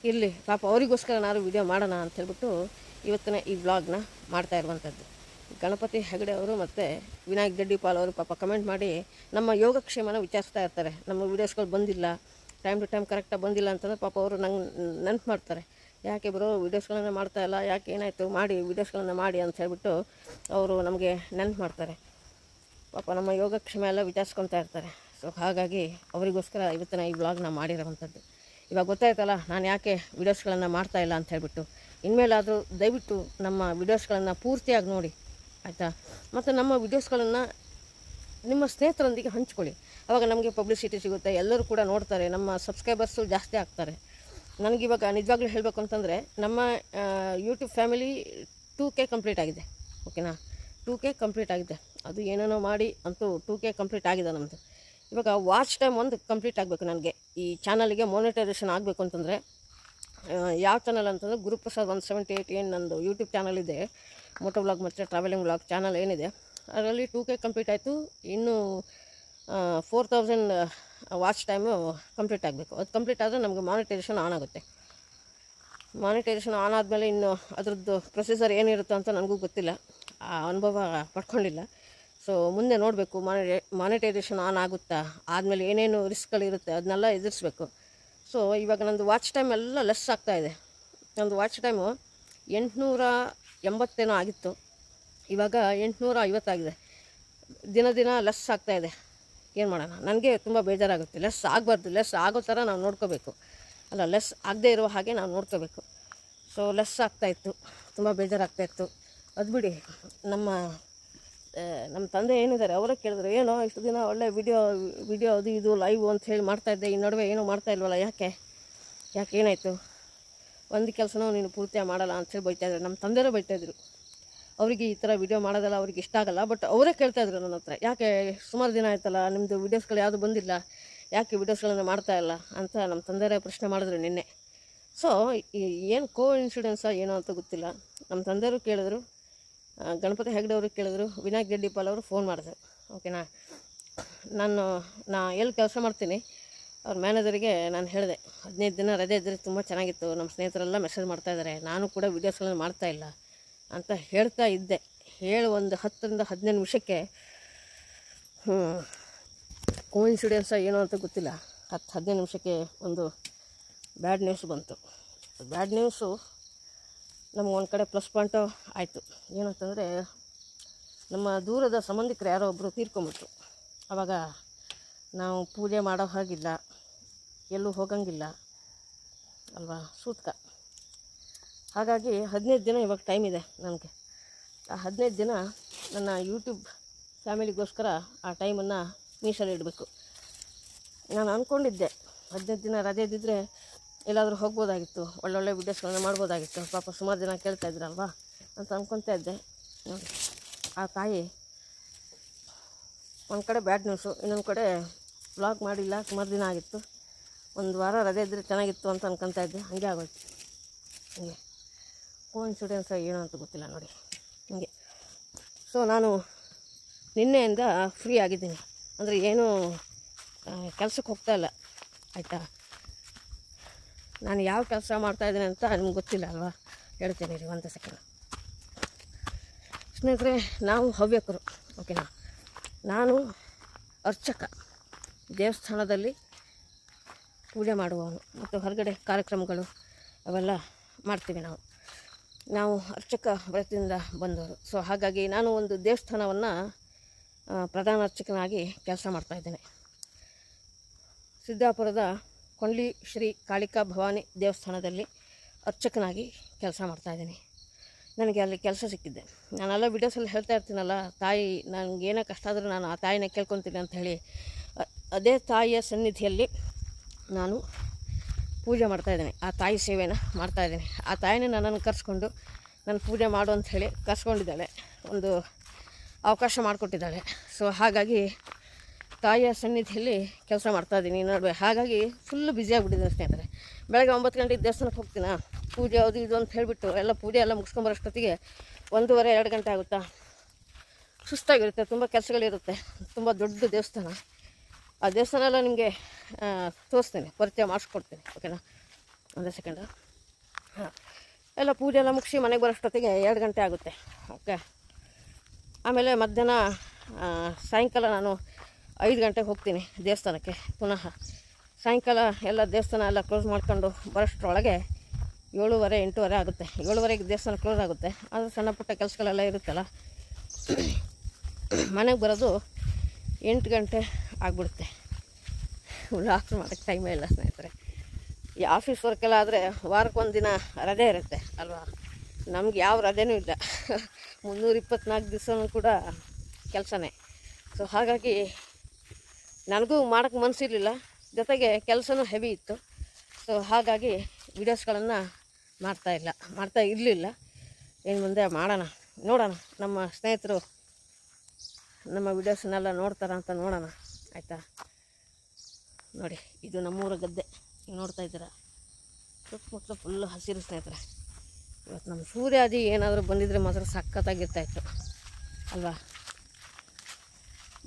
ಇರಲಿ ಪಾಪ ಅವರಿಗೋಸ್ಕರ ನಾನು ವಿಡಿಯೋ ಮಾಡೋಣ ಅಂಥೇಳ್ಬಿಟ್ಟು ಇವತ್ತಿನ ಈ ವ್ಲಾಗ್ನ ಮಾಡ್ತಾ ಇರುವಂಥದ್ದು. ಗಣಪತಿ ಹೆಗಡೆ ಅವರು ಮತ್ತು ವಿನಾಯಕ್ ಜಡ್ಡಿಪಾಲ್ ಅವರು ಪಾಪ ಕಮೆಂಟ್ ಮಾಡಿ ನಮ್ಮ ಯೋಗಕ್ಷೇಮನ ವಿಚಾರಿಸ್ತಾ ಇರ್ತಾರೆ. ನಮ್ಮ ವೀಡಿಯೋಸ್ಗಳು ಬಂದಿಲ್ಲ, ಟೈಮ್ ಟು ಟೈಮ್ ಕರೆಕ್ಟಾಗಿ ಬಂದಿಲ್ಲ ಅಂತಂದರೆ ಪಾಪ ಅವರು ನಂಗೆ ನೆನ್ಪು ಮಾಡ್ತಾರೆ, ಯಾಕೆ ಬರೋ ವೀಡಿಯೋಸ್ಗಳನ್ನು ಮಾಡ್ತಾಯಿಲ್ಲ, ಯಾಕೆ ಏನಾಯಿತು ಮಾಡಿ ವೀಡಿಯೋಸ್ಗಳನ್ನು ಮಾಡಿ ಅಂತ ಹೇಳ್ಬಿಟ್ಟು ಅವರು ನಮಗೆ ನೆನ್ಪು ಮಾಡ್ತಾರೆ. ಪಾಪ ನಮ್ಮ ಯೋಗಕ್ಷೇಮ ಎಲ್ಲ ವಿಚಾರಿಸ್ಕೊತಾ ಇರ್ತಾರೆ. ಸೊ ಹಾಗಾಗಿ ಅವರಿಗೋಸ್ಕರ ಇವತ್ತಿನ ಈ ವ್ಲಾಗ್ನ ಮಾಡಿರೋವಂಥದ್ದು. ಇವಾಗ ಗೊತ್ತಾಯ್ತಲ್ಲ ನಾನು ಯಾಕೆ ವೀಡಿಯೋಸ್ಗಳನ್ನು ಮಾಡ್ತಾಯಿಲ್ಲ ಅಂತ ಹೇಳ್ಬಿಟ್ಟು. ಇನ್ಮೇಲಾದರೂ ದಯವಿಟ್ಟು ನಮ್ಮ ವೀಡಿಯೋಸ್ಗಳನ್ನು ಪೂರ್ತಿಯಾಗಿ ನೋಡಿ, ಆಯಿತಾ? ಮತ್ತು ನಮ್ಮ ವೀಡಿಯೋಸ್ಗಳನ್ನು ನಿಮ್ಮ ಸ್ನೇಹಿತರೊಂದಿಗೆ ಹಂಚ್ಕೊಳ್ಳಿ. ಆವಾಗ ನಮಗೆ ಪಬ್ಲಿಸಿಟಿ ಸಿಗುತ್ತೆ, ಎಲ್ಲರೂ ಕೂಡ ನೋಡ್ತಾರೆ, ನಮ್ಮ ಸಬ್ಸ್ಕ್ರೈಬರ್ಸು ಜಾಸ್ತಿ ಆಗ್ತಾರೆ. ನನಗಿವಾಗ ನಿಜವಾಗ್ಲೂ ಹೇಳಬೇಕು ಅಂತಂದರೆ ನಮ್ಮ ಯೂಟ್ಯೂಬ್ ಫ್ಯಾಮಿಲಿ 2K ಕಂಪ್ಲೀಟ್ ಆಗಿದೆ. ಓಕೆನಾ? 2K ಕಂಪ್ಲೀಟ್ ಆಗಿದೆ. ಅದು ಏನೇನೋ ಮಾಡಿ ಅಂತೂ 2K ಕಂಪ್ಲೀಟ್ ಆಗಿದೆ ನಮ್ಮದು. ಇವಾಗ ವಾಚ್ ಟೈಮ್ ಒಂದು ಕಂಪ್ಲೀಟ್ ಆಗಬೇಕು ನನಗೆ. ಈ ಚಾನಲ್ಗೆ ಮಾನಿಟೈಸೇಷನ್ ಆಗಬೇಕು ಅಂತಂದರೆ ಯಾವ ಚಾನಲ್ ಅಂತಂದರೆ ಗುರುಪ್ರಸಾದ್ 178 ಏನು ನಂದು ಯೂಟ್ಯೂಬ್ ಚಾನಲ್ ಇದೆ, ಮೋಟೋ ವ್ಲಾಗ್ ಮತ್ತು ಟ್ರಾವೆಲಿಂಗ್ ವ್ಲಾಗ್ ಚಾನಲ್ ಏನಿದೆ ಅದರಲ್ಲಿ 2K ಕಂಪ್ಲೀಟ್ ಆಯಿತು. ಇನ್ನೂ 4000 ವಾಚ್ ಟೈಮು ಕಂಪ್ಲೀಟ್ ಆಗಬೇಕು. ಅದು ಕಂಪ್ಲೀಟ್ ಆದರೆ ನಮಗೆ ಮಾನಿಟೈಸೇಷನ್ ಆನ್ ಆಗುತ್ತೆ. ಮಾನಿಟೈಸೇಷನ್ ಆನ್ ಆದಮೇಲೆ ಇನ್ನು ಅದರದ್ದು ಪ್ರೊಸೀಜರ್ ಏನಿರುತ್ತೋ ಅಂತ ನನಗೂ ಗೊತ್ತಿಲ್ಲ, ಆ ಅನುಭವ ಪಡ್ಕೊಂಡಿಲ್ಲ. ಸೊ ಮುಂದೆ ನೋಡಬೇಕು ಮಾನಿಟೈಸೇಷನ್ ಆನ್ ಆಗುತ್ತಾ, ಆದಮೇಲೆ ಏನೇನು ರಿಸ್ಕ್ಗಳಿರುತ್ತೆ ಅದನ್ನೆಲ್ಲ ಎದುರಿಸ್ಬೇಕು. ಸೊ ಇವಾಗ ನಂದು ವಾಚ್ ಟೈಮ್ ಎಲ್ಲ ಲೆಸ್ ಆಗ್ತಾಯಿದೆ. ನಂದು ವಾಚ್ ಟೈಮು 880 ಆಗಿತ್ತು, ಇವಾಗ 850 ಆಗಿದೆ. ದಿನ ಲೆಸ್ ಆಗ್ತಾಯಿದೆ. ಏನು ಮಾಡೋಣ? ನನಗೆ ತುಂಬ ಬೇಜಾರಾಗುತ್ತೆ. ಲೆಸ್ ಆಗಬಾರ್ದು, ಲೆಸ್ ಆಗೋ ಥರ ನಾವು ನೋಡ್ಕೋಬೇಕು, ಅಲ್ಲ ಲೆಸ್ ಆಗದೇ ಇರೋ ಹಾಗೆ ನಾವು ನೋಡ್ಕೋಬೇಕು. ಸೊ ಲೆಸ್ ಆಗ್ತಾಯಿತ್ತು, ತುಂಬ ಬೇಜಾರಾಗ್ತಾಯಿತ್ತು. ಅದು ಬಿಡಿ, ನಮ್ಮ ತಂದೆ ಏನಿದ್ದಾರೆ ಅವರೇ ಕೇಳಿದ್ರು, ಏನೋ ಇಷ್ಟು ದಿನ ಒಳ್ಳೆ ವಿಡಿಯೋ ಅದು ಇದು ಲೈವ್ ಅಂತ ಹೇಳಿ ಮಾಡ್ತಾಯಿದ್ದೆ, ಈ ನಡುವೆ ಏನೂ ಮಾಡ್ತಾ ಇಲ್ವಲ್ಲ, ಯಾಕೆ ಏನಾಯಿತು? ಒಂದು ಕೆಲಸನೂ ನೀನು ಪೂರ್ತಿಯಾಗಿ ಮಾಡಲ್ಲ ಅಂಥೇಳಿ ಬೈತಾಯಿದ್ರು. ನಮ್ಮ ತಂದೆಯೂ ಬೈತಾಯಿದ್ರು. ಅವರಿಗೆ ಈ ಥರ ವಿಡಿಯೋ ಮಾಡೋದಲ್ಲ ಅವ್ರಿಗೆ ಇಷ್ಟ ಆಗಲ್ಲ. ಬಟ್ ಅವರೇ ಕೇಳ್ತಾಯಿದ್ರು ನನ್ನ ಹತ್ರ, ಯಾಕೆ ಸುಮಾರು ದಿನ ಆಯ್ತಲ್ಲ ನಿಮ್ಮದು ವೀಡಿಯೋಸ್ಗಳು ಯಾವುದು ಬಂದಿಲ್ಲ, ಯಾಕೆ ವೀಡಿಯೋಸ್ಗಳನ್ನು ಮಾಡ್ತಾಯಿಲ್ಲ ಅಂತ ನಮ್ಮ ತಂದೆಯವರೇ ಪ್ರಶ್ನೆ ಮಾಡಿದ್ರು ನಿನ್ನೆ. ಸೊ ಏನು ಇನ್ಸಿಡೆನ್ಸಾ ಏನೋ ಅಂತ ಗೊತ್ತಿಲ್ಲ. ನಮ್ಮ ತಂದೆಯವರು ಕೇಳಿದ್ರು, ಗಣಪತಿ ಹೆಗಡೆ ಅವರು ಕೇಳಿದ್ರು, ವಿನಾಯಕ್ ಜಡ್ಡಿಪಾಲ್ ಅವರು ಫೋನ್ ಮಾಡಿದ್ರು. ಓಕೆನಾ? ನಾ ಎಲ್ಲಿ ಕೆಲಸ ಮಾಡ್ತೀನಿ ಅವ್ರ ಮ್ಯಾನೇಜರಿಗೆ ನಾನು ಹೇಳಿದೆ, 15 ದಿನ ರಜೆ ಇದ್ದರೆ ತುಂಬ ಚೆನ್ನಾಗಿತ್ತು, ನಮ್ಮ ಸ್ನೇಹಿತರೆಲ್ಲ ಮೆಸೇಜ್ ಮಾಡ್ತಾಯಿದ್ದಾರೆ, ನಾನು ಕೂಡ ವೀಡಿಯೋಸ್ಗಳನ್ನು ಮಾಡ್ತಾಯಿಲ್ಲ ಅಂತ ಹೇಳ್ತಾ ಇದ್ದೆ. ಒಂದು 10ರಿಂದ 15 ನಿಮಿಷಕ್ಕೆ ಕೋಇನ್ಸಿಡೆನ್ಸ ಏನೋ ಅಂತ ಗೊತ್ತಿಲ್ಲ, 10-15 ನಿಮಿಷಕ್ಕೆ ಒಂದು ಬ್ಯಾಡ್ ನ್ಯೂಸ್ ಬಂತು. ಬ್ಯಾಡ್ ನ್ಯೂಸು ನಮ್ಗೆ ಒಂದು ಕಡೆ ಪ್ಲಸ್ ಪಾಯಿಂಟು ಆಯಿತು. ಏನಂತಂದರೆ ನಮ್ಮ ದೂರದ ಸಂಬಂಧಿಕರು ಯಾರೋ ಒಬ್ಬರು ತೀರ್ಕೊಂಬಿಟ್ರು. ಆವಾಗ ನಾವು ಪೂಜೆ ಮಾಡೋ ಹಾಗಿಲ್ಲ, ಎಲ್ಲೂ ಹೋಗಂಗಿಲ್ಲ ಅಲ್ವಾ, ಸೂತ್ಕ. ಹಾಗಾಗಿ 15 ದಿನ ಇವಾಗ ಟೈಮ್ ಇದೆ ನನಗೆ. ಆ 15 ದಿನ ನನ್ನ ಯೂಟ್ಯೂಬ್ ಫ್ಯಾಮಿಲಿಗೋಸ್ಕರ ಆ ಟೈಮನ್ನು ಮೀಸಲಿಡಬೇಕು. ನಾನು ಅಂದ್ಕೊಂಡಿದ್ದೆ 15 ದಿನ ರಜೆ ಇದ್ದಿದ್ದರೆ ಎಲ್ಲಾದರೂ ಹೋಗ್ಬೋದಾಗಿತ್ತು, ಒಳ್ಳೊಳ್ಳೆ ವೀಡಿಯೋಸ್ಗಳನ್ನ ಮಾಡ್ಬೋದಾಗಿತ್ತು, ಪಾಪ ಸುಮಾರು ಜನ ಕೇಳ್ತಾಯಿದ್ರಲ್ವಾ ಅಂತ ಅಂದ್ಕೊತಾ ಇದ್ದೆ. ನೋಡಿ, ಆ ತಾಯಿ ಒಂದು ಕಡೆ ಬ್ಯಾಡ್ ನ್ಯೂಸು, ಇನ್ನೊಂದು ಕಡೆ ವ್ಲಾಗ್ ಮಾಡಿಲ್ಲ, ಸುಮಾರು ದಿನ ಆಗಿತ್ತು, ಒಂದು ವಾರ ರಜೆ ಇದ್ದರೆ ಚೆನ್ನಾಗಿತ್ತು ಅಂತ ಅನ್ಕೊತಾ ಇದ್ದೆ. ಹಾಗೆ ಆಗೋಯ್ತು. ಹೀಗೆ ಕೋಇನ್ಸಿಡೆನ್ಸ್ ಏನೋ ಅಂತ ಗೊತ್ತಿಲ್ಲ ನೋಡಿ, ಹೀಗೆ. ಸೊ ನಾನು ನಿನ್ನೆಯಿಂದ ಫ್ರೀ ಆಗಿದ್ದೀನಿ, ಅಂದರೆ ಏನೂ ಕೆಲಸಕ್ಕೆ ಹೋಗ್ತಾಯಿಲ್ಲ, ಆಯಿತಾ? ನಾನು ಯಾವ ಕೆಲಸ ಮಾಡ್ತಾಯಿದ್ದೀನಿ ಅಂತ ನಿಮ್ಗೆ ಗೊತ್ತಿಲ್ಲ ಅಲ್ವಾ, ಹೇಳ್ತೇನೆ ರೀ, ಒಂದು ಸೆಕೆಂಡ್. ಸ್ನೇಹಿತರೆ, ನಾವು ಹವ್ಯಕರು, ಓಕೆನಾ? ನಾನು ಅರ್ಚಕ, ದೇವಸ್ಥಾನದಲ್ಲಿ ಪೂಜೆ ಮಾಡುವವನು, ಮತ್ತು ಹೊರಗಡೆ ಕಾರ್ಯಕ್ರಮಗಳು ಅವೆಲ್ಲ ಮಾಡ್ತೀವಿ ನಾವು ಅರ್ಚಕ ವೃತ್ತಿಯಿಂದ ಬಂದವರು. ಸೊ ಹಾಗಾಗಿ ನಾನು ಒಂದು ದೇವಸ್ಥಾನವನ್ನು ಪ್ರಧಾನ ಅರ್ಚಕನಾಗಿ ಕೆಲಸ ಮಾಡ್ತಾಯಿದ್ದೇನೆ. ಸಿದ್ದಾಪುರದ ಕೊಂಡ್ಲಿ ಶ್ರೀ ಕಾಳಿಕಾ ಭವಾನಿ ದೇವಸ್ಥಾನದಲ್ಲಿ ಅರ್ಚಕನಾಗಿ ಕೆಲಸ ಮಾಡ್ತಾಯಿದ್ದೀನಿ. ನನಗೆ ಅಲ್ಲಿ ಕೆಲಸ ಸಿಕ್ಕಿದ್ದೆ. ನಾನೆಲ್ಲ ವೀಡಿಯೋಸಲ್ಲಿ ಹೇಳ್ತಾ ಇರ್ತೀನಲ್ಲ, ತಾಯಿ ನನಗೇನೇ ಕಷ್ಟ ಆದರೂ ನಾನು ಆ ತಾಯಿನ ಕೇಳ್ಕೊತೀನಿ ಅಂತ ಹೇಳಿ, ಅದೇ ತಾಯಿಯ ಸನ್ನಿಧಿಯಲ್ಲಿ ನಾನು ಪೂಜೆ ಮಾಡ್ತಾಯಿದ್ದೀನಿ, ಆ ತಾಯಿ ಸೇವೆನ ಮಾಡ್ತಾಯಿದ್ದೀನಿ. ಆ ತಾಯಿನೇ ನನ್ನನ್ನು ಕರೆಸ್ಕೊಂಡು ನಾನು ಪೂಜೆ ಮಾಡು ಅಂತ ಹೇಳಿ ಕರ್ಸ್ಕೊಂಡಿದ್ದಾಳೆ, ಒಂದು ಅವಕಾಶ ಮಾಡಿಕೊಟ್ಟಿದ್ದಾಳೆ. ಸೊ ಹಾಗಾಗಿ ತಾಯಿಯ ಸನ್ನಿಧಿಯಲ್ಲಿ ಕೆಲಸ ಮಾಡ್ತಾಯಿದ್ದೀನಿ ನಡುವೆ. ಹಾಗಾಗಿ ಫುಲ್ಲು ಬ್ಯುಸಿಯಾಗಿಬಿಟ್ಟಿದ್ದೀನಿ ಸ್ನೇಹಿತರೆ. ಬೆಳಗ್ಗೆ 9 ಗಂಟೆಗೆ ದೇವಸ್ಥಾನಕ್ಕೆ ಹೋಗ್ತೀನಾ, ಪೂಜೆ ಅದು ಇದು ಅಂತ ಹೇಳಿಬಿಟ್ಟು ಎಲ್ಲ ಪೂಜೆ ಎಲ್ಲ ಮುಗಿಸ್ಕೊಂಬರೋಷ್ಟೊತ್ತಿಗೆ 1:30-2 ಗಂಟೆ ಆಗುತ್ತಾ. ಸುಸ್ತಾಗಿರುತ್ತೆ, ತುಂಬ ಕೆಲಸಗಳಿರುತ್ತೆ, ತುಂಬ ದೊಡ್ಡ ದೇವಸ್ಥಾನ. ಆ ದೇವಸ್ಥಾನ ಎಲ್ಲ ನಿಮಗೆ ತೋರಿಸ್ತೇನೆ, ಪರಿಚಯ ಮಾಡಿಸ್ಕೊಡ್ತೀನಿ, ಓಕೆನಾ? ಒಂದೇ ಸೆಕೆಂಡು. ಹಾಂ, ಎಲ್ಲ ಪೂಜೆ ಎಲ್ಲ ಮುಗಿಸಿ ಮನೆಗೆ ಬರೋಷ್ಟೊತ್ತಿಗೆ 2 ಗಂಟೆ ಆಗುತ್ತೆ. ಓಕೆ, ಆಮೇಲೆ ಮಧ್ಯಾಹ್ನ ಸಾಯಂಕಾಲ ನಾನು 5 ಗಂಟೆಗೆ ಹೋಗ್ತೀನಿ ದೇವಸ್ಥಾನಕ್ಕೆ. ಪುನಃ ಸಾಯಂಕಾಲ ಎಲ್ಲ ದೇವಸ್ಥಾನ ಎಲ್ಲ ಕ್ಲೋಸ್ ಮಾಡ್ಕೊಂಡು ಬರೋಷ್ಟರೊಳಗೆ 7:30 8:30 ಆಗುತ್ತೆ. 7:30ಗೆ ದೇವಸ್ಥಾನ ಕ್ಲೋಸ್ ಆಗುತ್ತೆ. ಆದರೆ ಸಣ್ಣ ಪುಟ್ಟ ಕೆಲಸಗಳೆಲ್ಲ ಇರುತ್ತಲ್ಲ, ಮನೆಗೆ ಬರೋದು 8 ಗಂಟೆ ಆಗಿಬಿಡುತ್ತೆ. ವ್ಲಾಗ್ಸ್ ಮಾಡೋಕ್ಕೆ ಟೈಮೇ ಇಲ್ಲ ಸ್ನೇಹಿತರೆ. ಈ ಆಫೀಸ್ ವರ್ಕೆಲ್ಲ ಆದರೆ ವಾರಕ್ಕೊಂದು ದಿನ ರಜೆ ಇರುತ್ತೆ ಅಲ್ವಾ. ನಮ್ಗೆ ಯಾವ ರಜೆನೂ ಇಲ್ಲ. 324 ದಿವಸನೂ ಕೂಡ ಕೆಲಸನೇ. ಸೊ ಹಾಗಾಗಿ ನನಗೂ ಮಾಡೋಕ್ಕೆ ಮನಸ್ಸಿರಲಿಲ್ಲ, ಜೊತೆಗೆ ಕೆಲಸನೂ ಹೆವಿ ಇತ್ತು. ಸೊ ಹಾಗಾಗಿ ವೀಡಿಯೋಸ್ಗಳನ್ನು ಮಾಡ್ತಾ ಇರಲಿಲ್ಲ. ಇನ್ನು ಮುಂದೆ ಮಾಡೋಣ, ನೋಡೋಣ. ನಮ್ಮ ಸ್ನೇಹಿತರು ನಮ್ಮ ವೀಡಿಯೋಸನ್ನೆಲ್ಲ ನೋಡ್ತಾರ ಅಂತ ನೋಡೋಣ, ಆಯಿತಾ. ನೋಡಿ, ಇದು ನಮ್ಮೂರ ಗದ್ದೆ, ಈಗ ನೋಡ್ತಾ ಇದ್ದೀರಾ. ಸುತ್ತಮುತ್ತ ಫುಲ್ಲು ಹಸಿರು ಸ್ನೇಹಿತರೆ. ಇವತ್ತು ನಮ್ಮ ಸೂರ್ಯಾದಿ ಏನಾದರೂ ಬಂದಿದ್ರೆ ಮಾತ್ರ ಸಖತ್ತಾಗಿರ್ತಾಯಿತ್ತು ಅಲ್ವಾ.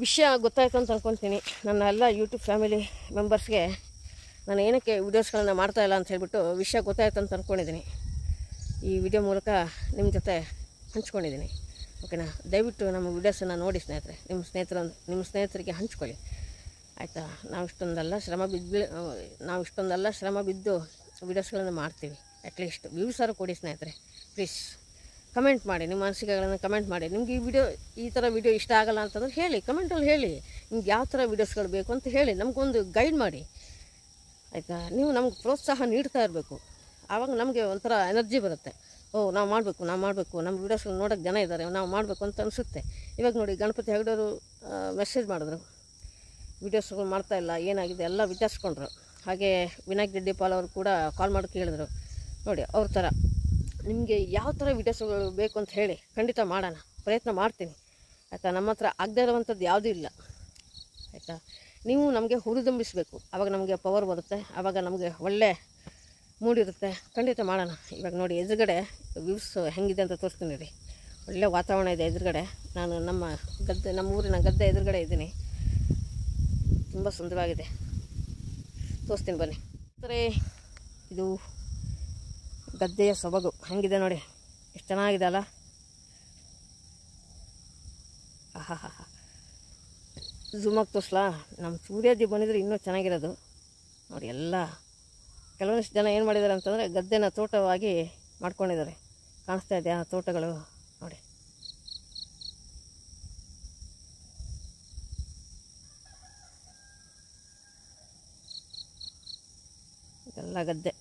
ವಿಷಯ ಗೊತ್ತಾಯ್ತು ಅಂತ ಅಂದ್ಕೊತೀನಿ. ನನ್ನ ಎಲ್ಲ ಯೂಟ್ಯೂಬ್ ಫ್ಯಾಮಿಲಿ ಮೆಂಬರ್ಸ್ಗೆ ನಾನು ಏನಕ್ಕೆ ವೀಡಿಯೋಸ್ಗಳನ್ನ ಮಾಡ್ತಾಯಿಲ್ಲ ಅಂತ ಹೇಳ್ಬಿಟ್ಟು ವಿಷಯ ಗೊತ್ತಾಯ್ತು ಅಂತ ಅಂದ್ಕೊಂಡಿದ್ದೀನಿ. ಈ ವಿಡಿಯೋ ಮೂಲಕ ನಿಮ್ಮ ಜೊತೆ ಹಂಚ್ಕೊಂಡಿದ್ದೀನಿ. ಓಕೆನಾ. ದಯವಿಟ್ಟು ನಮ್ಮ ವೀಡಿಯೋಸನ್ನು ನೋಡಿ ಸ್ನೇಹಿತರೆ. ನಿಮ್ಮ ಸ್ನೇಹಿತರಿಗೆ ಹಂಚ್ಕೊಳ್ಳಿ, ಆಯಿತಾ. ನಾವು ಇಷ್ಟೊಂದೆಲ್ಲ ಶ್ರಮ ಬಿದ್ದು ವೀಡಿಯೋಸ್ಗಳನ್ನು ಮಾಡ್ತೀವಿ. ಅಟ್ಲೀಸ್ಟ್ ವ್ಯೂಸಾರು ಕೊಡಿ ಸ್ನೇಹಿತರೆ, ಪ್ಲೀಸ್. ಕಮೆಂಟ್ ಮಾಡಿ, ನಿಮ್ಮ ಅನಿಸಿಕೆಗಳನ್ನು ಕಮೆಂಟ್ ಮಾಡಿ. ನಿಮ್ಗೆ ಈ ಥರ ವೀಡಿಯೋ ಇಷ್ಟ ಆಗಲ್ಲ ಅಂತಂದ್ರೆ ಹೇಳಿ, ಕಮೆಂಟಲ್ಲಿ ಹೇಳಿ. ನಿಮ್ಗೆ ಯಾವ ಥರ ವೀಡಿಯೋಸ್ಗಳು ಬೇಕು ಅಂತ ಹೇಳಿ, ನಮಗೊಂದು ಗೈಡ್ ಮಾಡಿ, ಆಯಿತಾ. ನೀವು ನಮ್ಗೆ ಪ್ರೋತ್ಸಾಹ ನೀಡ್ತಾ ಇರಬೇಕು. ಆವಾಗ ನಮಗೆ ಒಂಥರ ಎನರ್ಜಿ ಬರುತ್ತೆ. ನಾವು ಮಾಡಬೇಕು, ನಮ್ಮ ವೀಡಿಯೋಸ್ಗಳು ನೋಡೋಕ್ಕೆ ಜನ ಇದ್ದಾರೆ, ನಾವು ಮಾಡಬೇಕು ಅಂತ ಅನಿಸುತ್ತೆ. ಇವಾಗ ನೋಡಿ, ಗಣಪತಿ ಹೆಗಡೆಯವರು ಮೆಸೇಜ್ ಮಾಡಿದ್ರು, ವೀಡಿಯೋಸ್ಗಳು ಮಾಡ್ತಾಯಿಲ್ಲ, ಏನಾಗಿದೆ ಎಲ್ಲ ವಿಚಾರಿಸ್ಕೊಂಡ್ರು. ಹಾಗೆ ವಿನಾಯಕ್ ರೆಡ್ಡಿ ಪಾಲ್ ಅವರು ಕೂಡ ಕಾಲ್ ಮಾಡೋಕ್ಕೆ ಹೇಳಿದ್ರು. ನೋಡಿ, ಅವ್ರ ಥರ ನಿಮಗೆ ಯಾವ ಥರ ವೀಡಿಯೋಸ್ಗಳು ಬೇಕು ಅಂತ ಹೇಳಿ, ಖಂಡಿತ ಮಾಡೋಣ, ಪ್ರಯತ್ನ ಮಾಡ್ತೀನಿ, ಆಯಿತಾ. ನಮ್ಮ ಹತ್ರ ಆಗದೇ ಇರುವಂಥದ್ದು ಯಾವುದೂ ಇಲ್ಲ, ಆಯಿತಾ. ನೀವು ನಮಗೆ ಹುರಿದುಂಬಿಸಬೇಕು, ಆವಾಗ ನಮಗೆ ಪವರ್ ಬರುತ್ತೆ, ಆವಾಗ ನಮಗೆ ಒಳ್ಳೆ ಮೂಡಿರುತ್ತೆ. ಖಂಡಿತ ಮಾಡೋಣ. ಇವಾಗ ನೋಡಿ, ಎದುರುಗಡೆ ವ್ಯೂಸ್ ಹೆಂಗಿದೆ ಅಂತ ತೋರಿಸ್ತೀನಿ ರೀ. ಒಳ್ಳೆ ವಾತಾವರಣ ಇದೆ ಎದುರುಗಡೆ. ನಾನು ನಮ್ಮ ಊರಿನ ಗದ್ದೆ ಎದುರುಗಡೆ ಇದ್ದೀನಿ. ತುಂಬ ಸುಂದರವಾಗಿದೆ, ತೋರಿಸ್ತೀನಿ ಬನ್ನಿ. ಇದು ಗದ್ದೆಯ ಸೊಬಗು ಹೆಂಗಿದೆ ನೋಡಿ, ಎಷ್ಟು ಚೆನ್ನಾಗಿದೆ ಅಲ್ಲ. ಝೂಮಾಗಿ ತೋರಿಸ್ಲಾ. ನಮ್ಮ ಸೂರ್ಯಾದಿ ಬಂದಿದ್ರೆ ಇನ್ನೂ ಚೆನ್ನಾಗಿರೋದು ನೋಡಿ. ಎಲ್ಲ ಕೆಲವೊಂದಿಷ್ಟು ಜನ ಏನು ಮಾಡಿದ್ದಾರೆ ಅಂತಂದರೆ ಗದ್ದೆನ ತೋಟವಾಗಿ ಮಾಡ್ಕೊಂಡಿದ್ದಾರೆ. ಕಾಣಿಸ್ತಾ ಇದೆ ಆ ತೋಟಗಳು ನೋಡಿ. ಇದೆಲ್ಲ ಗದ್ದೆ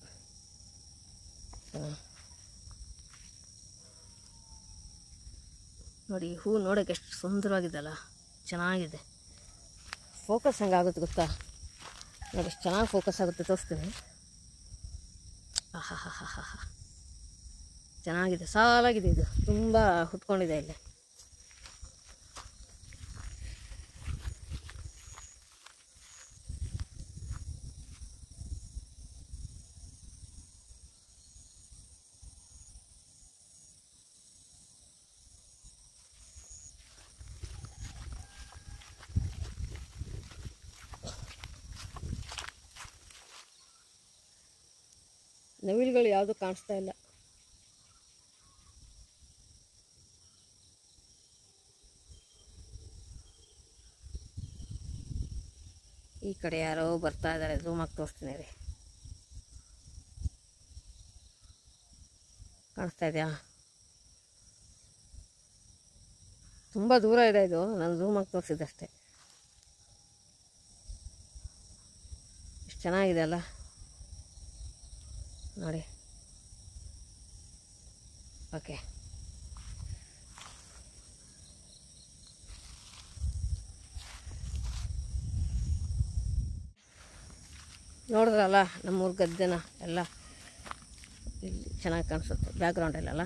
ನೋಡಿ. ಹೂ ನೋಡೋಕ್ಕೆ ಎಷ್ಟು ಸುಂದರವಾಗಿದೆಯಲ್ಲ, ಚೆನ್ನಾಗಿದೆ. ಫೋಕಸ್ ಹೆಂಗಾಗುತ್ತೆ ಗೊತ್ತಾ ನೋಡಿ, ಎಷ್ಟು ಚೆನ್ನಾಗಿ ಫೋಕಸ್ ಆಗುತ್ತೆ, ತೋರಿಸ್ತೀನಿ. ಚೆನ್ನಾಗಿದೆ, ಸಾಲಾಗಿದೆ. ಇದು ತುಂಬ ಹುಟ್ಕೊಂಡಿದೆ ಇಲ್ಲಿ. ನವಿಲುಗಳು ಯಾವುದು ಕಾಣಿಸ್ತಾ ಇಲ್ಲ. ಈ ಕಡೆ ಯಾರೋ ಬರ್ತಾ ಇದ್ದಾರೆ, ಝೂಮಾಗಿ ತೋರಿಸ್ತೀನಿ ರೀ. ಕಾಣಿಸ್ತಾ ಇದೆಯಾ? ತುಂಬ ದೂರ ಇದೆ ಇದು, ನಾನು ಝೂಮಾಗಿ ತೋರಿಸಿದ್ದಷ್ಟೇ. ಎಷ್ಟು ಚೆನ್ನಾಗಿದೆ ಅಲ್ಲ ನೋಡಿ. ಓಕೆ, ನೋಡಿದ್ರಲ್ಲ ನಮ್ಮೂರು ಗದ್ದೆನ ಎಲ್ಲ ಇಲ್ಲಿ ಚೆನ್ನಾಗಿ ಕಾಣಿಸುತ್ತೆ ಬ್ಯಾಕ್ಗ್ರೌಂಡಲ್ಲೆಲ್ಲ.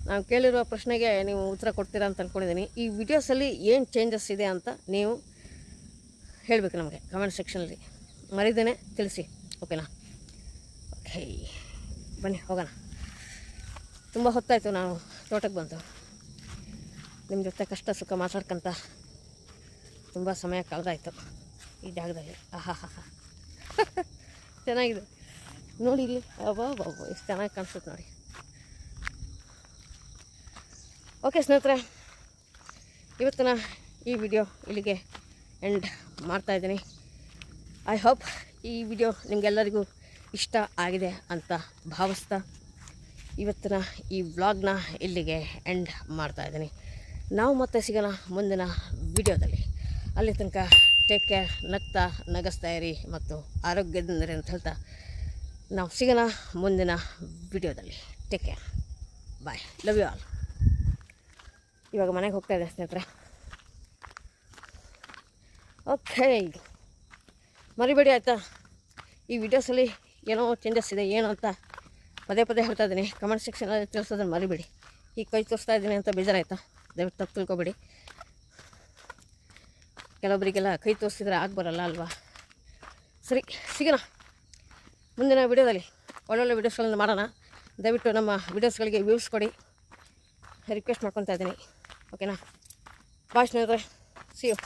ನಾವು ಕೇಳಿರುವ ಪ್ರಶ್ನೆಗೆ ನೀವು ಉತ್ತರ ಕೊಡ್ತೀರಾ ಅಂತ ಅಂದ್ಕೊಂಡಿದ್ದೀನಿ. ಈ ವಿಡಿಯೋಸಲ್ಲಿ ಏನು ಚೇಂಜಸ್ ಇದೆ ಅಂತ ನೀವು ಹೇಳಬೇಕು ನಮಗೆ ಕಮೆಂಟ್ ಸೆಕ್ಷನಲ್ಲಿ, ಮರಿದೇನೆ ತಿಳಿಸಿ, ಓಕೆನಾ. ಓಕೆ, ಬನ್ನಿ ಹೋಗೋಣ. ತುಂಬ ಹೊತ್ತಾಯಿತು ನಾವು ತೋಟಕ್ಕೆ ಬಂತು. ನಿಮ್ಮ ಜೊತೆ ಕಷ್ಟ ಸುಖ ಮಾತಾಡ್ಕೊಂತ ತುಂಬ ಸಮಯ ಕಳೆದಾಯಿತು ಈ ಜಾಗದಲ್ಲಿ. ಚೆನ್ನಾಗಿದೆ ನೋಡಿ ಇಲ್ಲಿ. ಅಬ್ಬಾ ಎಷ್ಟು ಚೆನ್ನಾಗಿ ಕಾಣಿಸುತ್ತೆ ನೋಡಿ. ಓಕೆ ಸ್ನೇಹಿತರೆ, ಇವತ್ತಿನ ಈ ವಿಡಿಯೋ ಇಲ್ಲಿಗೆ ಎಂಡ್ ಮಾಡ್ತಾಯಿದ್ದೀನಿ. ಐ ಹೋಪ್ ಈ ವಿಡಿಯೋ ನಿಮಗೆಲ್ಲರಿಗೂ ಇಷ್ಟ ಆಗಿದೆ ಅಂತ ಭಾವಿಸ್ತಾ ಇವತ್ತಿನ ಈ ವ್ಲಾಗ್ನ ಇಲ್ಲಿಗೆ ಎಂಡ್ ಮಾಡ್ತಾಯಿದ್ದೀನಿ. ನಾವು ಮತ್ತೆ ಸಿಗೋಣ ಮುಂದಿನ ವಿಡಿಯೋದಲ್ಲಿ. ಅಲ್ಲಿ ತನಕ ಟೇಕ್ ಕೇರ್, ನಗ್ತಾ ನಗಸ್ತಾ ಇರಿ ಮತ್ತು ಆರೋಗ್ಯದಿಂದಿರಿ ಅಂತ ಹೇಳ್ತಾ ನಾವು ಸಿಗೋಣ ಮುಂದಿನ ವಿಡಿಯೋದಲ್ಲಿ. Take care, bye, love you all. ಇವಾಗ ಮನೆಗೆ ಹೋಗ್ತಾ ಇದೆ ಸ್ನೇಹಿತರೆ. ಓಕೆ, ಮರಿಬೇಡಿ ಆಯಿತಾ. ಈ ವಿಡಿಯೋಸಲ್ಲಿ ಏನೋ ಚೇಂಜಸ್ ಇದೆ ಏನು ಅಂತ ಪದೇ ಪದೇ ಹೇಳ್ತಾ ಇದ್ದೀನಿ. ಕಮೆಂಟ್ ಸೆಕ್ಷನಲ್ಲಿ ತಿಳಿಸೋದನ್ನು ಮರಿಬೇಡಿ. ಈಗ ಕೈ ತೋರಿಸ್ತಾ ಇದ್ದೀನಿ ಅಂತ ಬೇಜಾರಾಯಿತಾ? ದಯವಿಟ್ಟು ತಪ್ಪು ತಿಳ್ಕೊಬೇಡಿ. ಕೆಲವೊಬ್ಬರಿಗೆಲ್ಲ ಕೈ ತೋರಿಸಿದ್ರೆ ಬರಲ್ಲ ಅಲ್ವಾ? ಸರಿ, ಸಿಗೋಣ ಮುಂದಿನ ವಿಡಿಯೋದಲ್ಲಿ. ಒಳ್ಳೊಳ್ಳೆ ವಿಡಿಯೋಸ್ಗಳನ್ನು ಮಾಡೋಣ. ದಯವಿಟ್ಟು ನಮ್ಮ ವಿಡಿಯೋಸ್ಗಳಿಗೆ ವ್ಯೂಸ್ ಕೊಡಿ, ರಿಕ್ವೆಸ್ಟ್ ಮಾಡ್ಕೊತಾ ಇದ್ದೀನಿ. ಓಕೆನಾ? ಬಾಯ್ ಸ್ನೇಹಿತರೆ, ಸಿ ಯು.